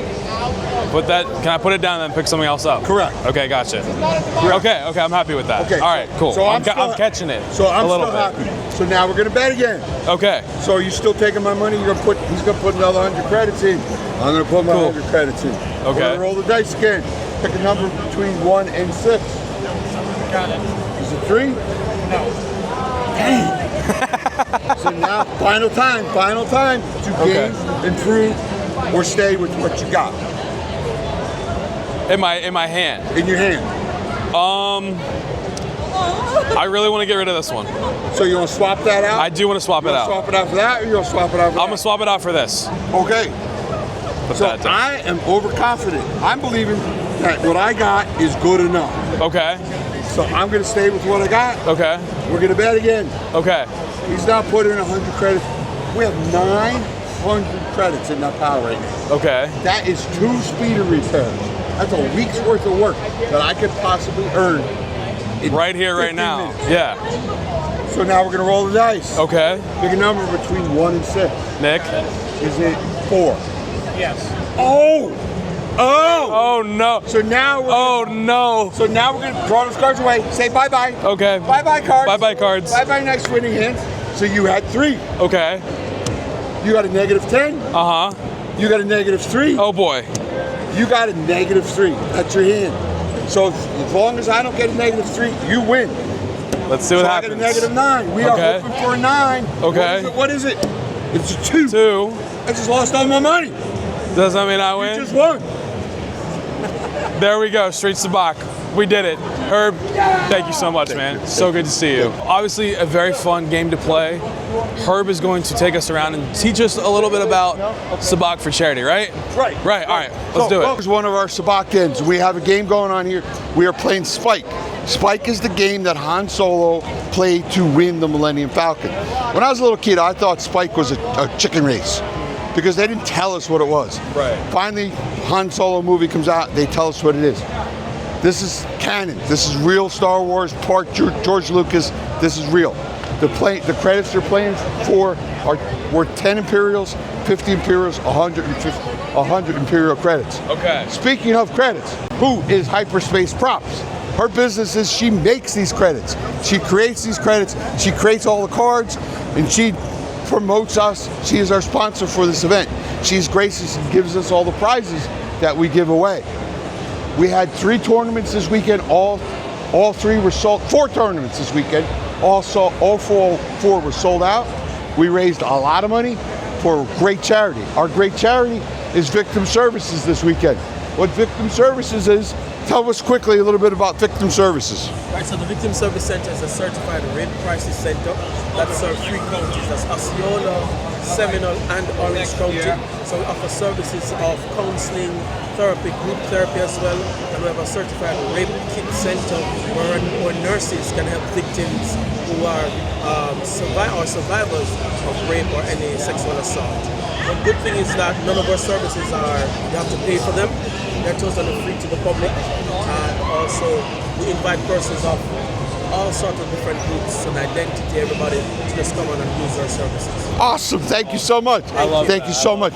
Can I put it down and then pick something else up? Correct. Okay, gotcha. Okay, I'm happy with that. Okay. All right, cool. So I'm catching it. So I'm a little still bit. happy. So now we're gonna bet again. Okay. So are you still taking my money? He's gonna put another 100 credits in. I'm gonna put my 100 credits in. Okay. We're gonna roll the dice again. Pick a number between 1 and 6. Got it. Is it 3? No. Dang. So now, final time to gain, improve, or stay with what you got. In my hand. In your hand. I really want to get rid of this one. So you want to swap that out? I do want to swap it out. Swap it out for that, or you want to swap it out for that? I'm gonna swap it out for this. Okay. Put So that down. I am overconfident. I'm believing that what I got is good enough. Okay. So I'm gonna stay with what I got. Okay. We're gonna bet again. Okay. He's now put in 100 credits. We have 900 credits in that pile right now. Okay. That is 2 speeder repairs. That's a week's worth of work that I could possibly earn. Right here, right 15 now. minutes. Yeah. So now we're gonna roll the dice. Okay. Pick a number between 1 and 6. Nick. Is it 4? Yes. Oh no. So now we're So now we're gonna draw those cards away. Say bye-bye. Okay. Bye-bye cards. Bye-bye cards. Bye-bye next winning hands. So you had 3. Okay. You got a -10. Uh-huh. You got a -3. Oh boy. You got a -3. That's your hand. So as long as I don't get a -3, you win. Let's see what so happens. I got a -9. We are hoping for a 9. Okay. What is it? It's a 2. 2. I just lost all my money. Does that mean I win? You just won. There we go, Street Sabak. We did it. Herb, thank you so much, man. So good to see you. Obviously, a very fun game to play. Herb is going to take us around and teach us a little bit about Sabak for charity, right? Right. Right, all right, let's do it. Here's one of our Sabak games. We have a game going on here. We are playing Spike. Spike is the game that Han Solo played to win the Millennium Falcon. When I was a little kid, I thought Spike was a chicken race because they didn't tell us what it was. Right. Finally, Han Solo movie comes out, they tell us what it is. This is canon. This is real Star Wars, part George Lucas. This is real. The credits they're playing for are worth 10 Imperials, 50 Imperials, 100 Imperial credits. Okay. Speaking of credits, who is Hyperspace Props? Her business is she makes these credits. She creates these credits. She creates all the cards, and she promotes us. She is our sponsor for this event. She's gracious and gives us all the prizes that we give away. We had 3 tournaments this weekend. All 3 were sold. 4 tournaments this weekend. All 4 were sold out. We raised a lot of money for great charity. Our great charity is Victim Services this weekend. What Victim Services is, tell us quickly a little bit about Victim Services. Right, so the Victim Service Center is a certified rape crisis center that serves 3 counties. That's Osceola, Seminole, and Orange County. So we offer services of counseling, therapy, group therapy as well. And we have a certified rape kit center where nurses can help victims who are survivors of rape or any sexual assault. The good thing is that none of our services you have to pay for them. They're totally free to the public. And also, we invite persons of all sorts of different groups and identity, everybody to just come on and use our services. Awesome, thank you so much. Thank you so much.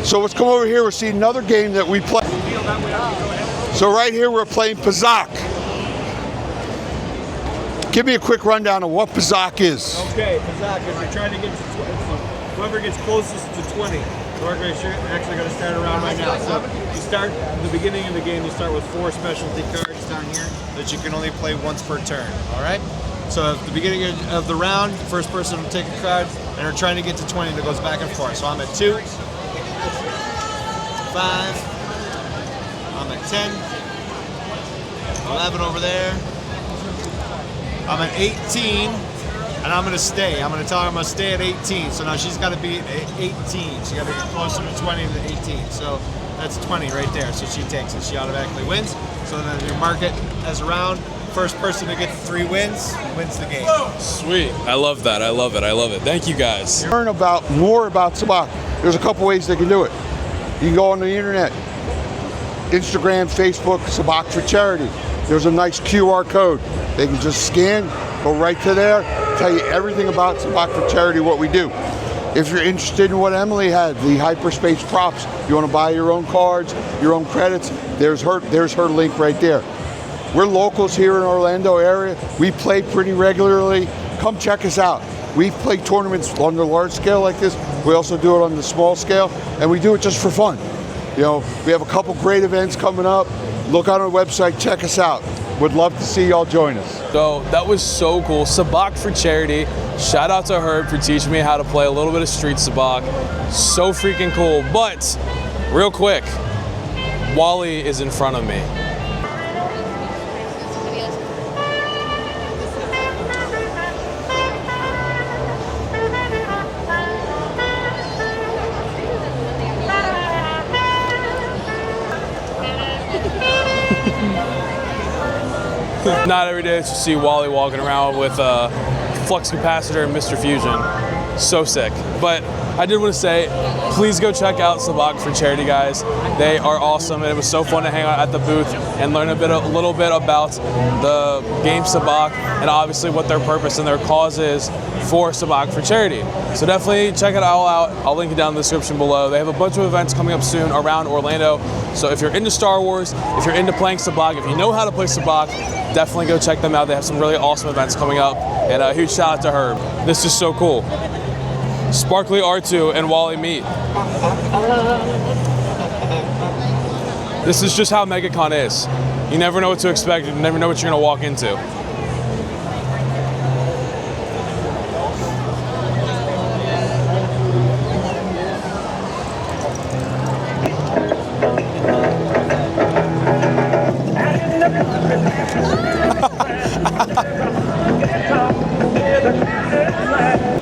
So let's come over here, we'll see another game that we play. So right here we're playing Pazak. Give me a quick rundown of what Pazak is. Okay, Pazak, if you're trying to get to 20, whoever gets closest to 20, we're actually going to start around right now. So you start at the beginning of the game, you start with 4 specialty cards down here that you can only play once per turn, all right? So at the beginning of the round, first person will take a card, and we're trying to get to 20, and it goes back and forth. So I'm at 2, 5, I'm at 10, 11 over there, I'm at 18, and I'm gonna stay. I'm gonna tell her I'm gonna stay at 18. So now she's gotta be at 18. She gotta get closer to 20 than 18. So that's 20 right there. So she takes it. She automatically wins. So then you mark it as a round. First person to get 3 wins the game. Sweet. I love that. I love it. I love it. Thank you guys. Learn more about sabacc. There's a couple ways they can do it. You can go on the internet, Instagram, Facebook, Sabacc for Charity. There's a nice QR code. They can just scan, go right to there, tell you everything about Sabacc for Charity, what we do. If you're interested in what Emily had, the hyperspace props, you want to buy your own cards, your own credits, there's her link right there. We're locals here in Orlando area. We play pretty regularly. Come check us out. We play tournaments on the large scale like this. We also do it on the small scale, and we do it just for fun. You know, we have a couple great events coming up. Look on our website, check us out. Would love to see y'all join us. So that was so cool. Sabacc for Charity. Shout out to Herb for teaching me how to play a little bit of street sabacc. So freaking cool. But real quick, Wally is in front of me. Not every day to see Wally walking around with a flux capacitor and Mr. Fusion. So sick. But I did want to say, please go check out Sabacc for Charity, guys. They are awesome, and it was so fun to hang out at the booth and learn a little bit about the game Sabacc and obviously what their purpose and their cause is for Sabacc for Charity. So definitely check it all out. I'll link it down in the description below. They have a bunch of events coming up soon around Orlando. So if you're into Star Wars, if you're into playing Sabacc, if you know how to play Sabacc, definitely go check them out. They have some really awesome events coming up. And a huge shout out to Herb. This is so cool. Sparkly R2 and Wally meet. This is just how Megacon is. You never know what to expect. You never know what you're gonna walk into.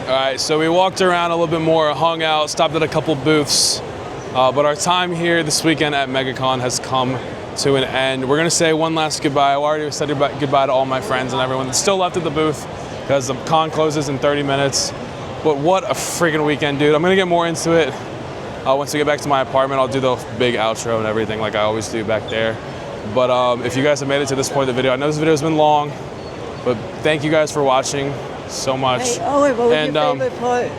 Alright, so we walked around a little bit more, hung out, stopped at a couple booths, but our time here this weekend at Megacon has come to an end. We're going to say one last goodbye. I already said goodbye to all my friends and everyone that's still left at the booth because the con closes in 30 minutes. But what a freaking weekend, dude. I'm going to get more into it. Once we get back to my apartment, I'll do the big outro and everything like I always do back there. But if you guys have made it to this point of the video, I know this video has been long, but thank you guys for watching so much. Hey, Owen, what was your favorite part?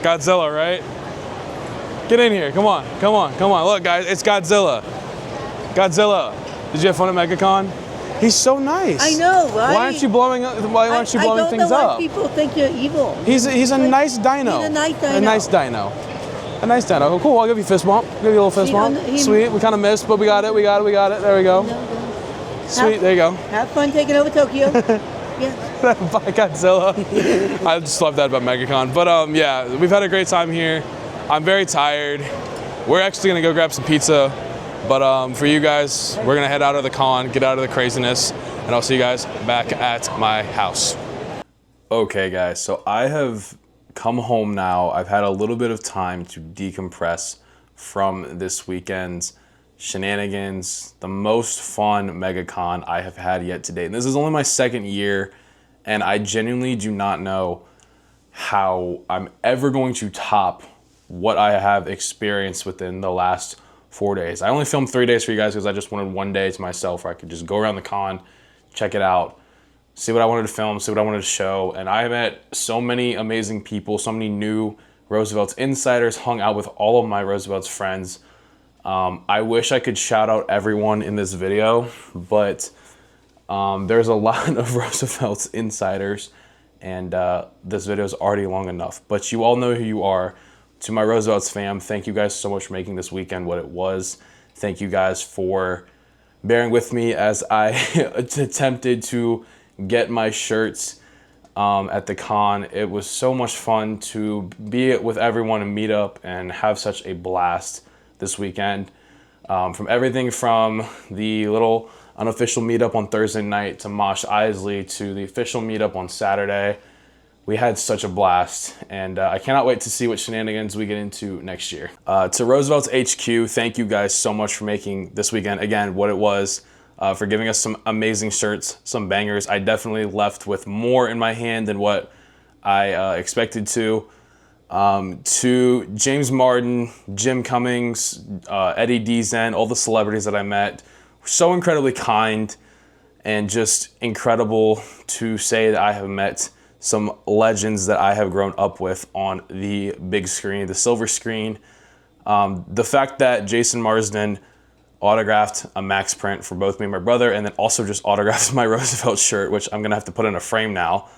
Godzilla, right? Get in here, come on, come on, come on. Look guys, it's Godzilla. Godzilla, did you have fun at Megacon? He's so nice. I know, right? Why aren't you blowing things up? I don't know why people think you're evil. He's a nice dino. He's a nice dino. A nice dino. A nice dino. Oh, cool, I'll give you a fist bump. Give you a little fist bump. Sweet, we kind of missed, but we got it, we got it, we got it. There we go. Sweet, there you go. Have fun taking over Tokyo. Yeah. Bye, Godzilla. I just love that about Megacon. But yeah, we've had a great time here. I'm very tired. We're actually gonna go grab some pizza. But for you guys, we're gonna head out of the con, get out of the craziness, and I'll see you guys back at my house. Okay guys, so I have come home now. I've had a little bit of time to decompress from this weekend's shenanigans, the most fun Megacon I have had yet to date. And this is only my second year, and I genuinely do not know how I'm ever going to top what I have experienced within the last 4 days. I only filmed 3 days for you guys because I just wanted 1 day to myself where I could just go around the con, check it out, see what I wanted to film, see what I wanted to show. And I met so many amazing people, so many new Roosevelt's insiders, hung out with all of my Roosevelt's friends. I wish I could shout out everyone in this video, but there's a lot of Roosevelt's insiders, and this video is already long enough. But you all know who you are. To my Roosevelt's fam, thank you guys so much for making this weekend what it was. Thank you guys for bearing with me as I attempted to get my shirts at the con. It was so much fun to be with everyone and meet up and have such a blast this weekend. From everything from the little unofficial meetup on Thursday night to Mosh Isley to the official meetup on Saturday. We had such a blast, and I cannot wait to see what shenanigans we get into next year. To Roosevelt's HQ, thank you guys so much for making this weekend, again, what it was, for giving us some amazing shirts, some bangers. I definitely left with more in my hand than what I expected to. To James Martin, Jim Cummings, Eddie Dezen, all the celebrities that I met, were so incredibly kind and just incredible to say that I have met some legends that I have grown up with on the big screen, the silver screen. The fact that Jason Marsden autographed a Max print for both me and my brother, and then also just autographed my Roosevelt shirt, which I'm gonna have to put in a frame now.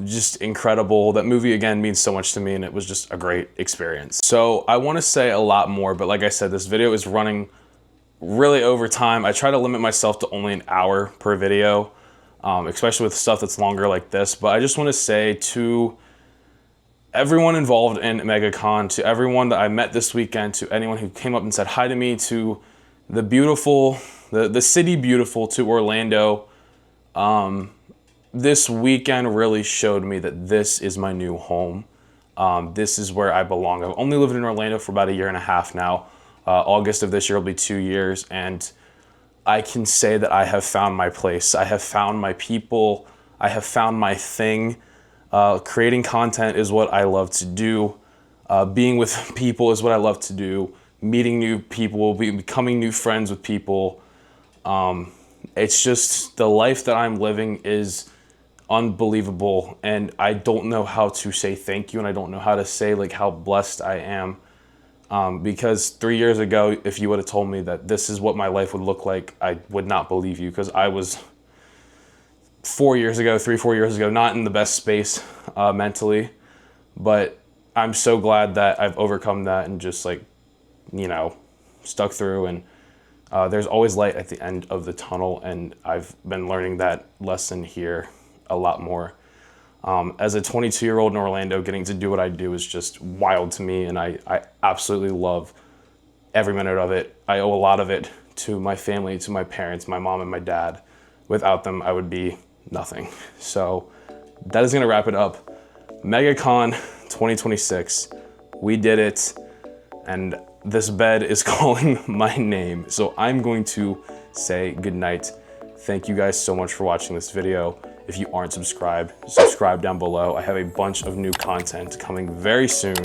Just incredible. That movie, again, means so much to me, and it was just a great experience. So I wanna say a lot more, but like I said, this video is running really over time. I try to limit myself to only an hour per video. Especially with stuff that's longer like this. But I just want to say to everyone involved in Megacon, to everyone that I met this weekend, to anyone who came up and said hi to me, to the beautiful, the city beautiful, to Orlando, this weekend really showed me that this is my new home. This is where I belong. I've only lived in Orlando for about 1.5 years now. August of this year will be 2 years, and I can say that I have found my place. I have found my people. I have found my thing. Creating content is what I love to do. Being with people is what I love to do. Meeting new people, becoming new friends with people. It's just the life that I'm living is unbelievable, and I don't know how to say thank you, and I don't know how to say like how blessed I am. Because 3 years ago, if you would have told me that this is what my life would look like, I would not believe you, because I was 4 years ago, 3-4 years ago, not in the best space mentally. But I'm so glad that I've overcome that and just like, you know, stuck through. And there's always light at the end of the tunnel, and I've been learning that lesson here a lot more. As a 22-year-old in Orlando, getting to do what I do is just wild to me, and I absolutely love every minute of it. I owe a lot of it to my family, to my parents, my mom and my dad. Without them, I would be nothing. So that is gonna wrap it up. Megacon 2026, we did it, and this bed is calling my name. So I'm going to say goodnight. Thank you guys so much for watching this video. If you aren't subscribed, subscribe down below. I have a bunch of new content coming very soon.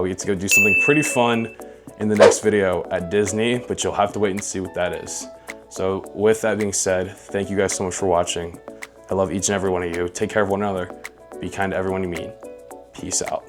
We get to go do something pretty fun in the next video at Disney, but you'll have to wait and see what that is. So with that being said, thank you guys so much for watching. I love each and every one of you. Take care of one another. Be kind to everyone you meet. Peace out.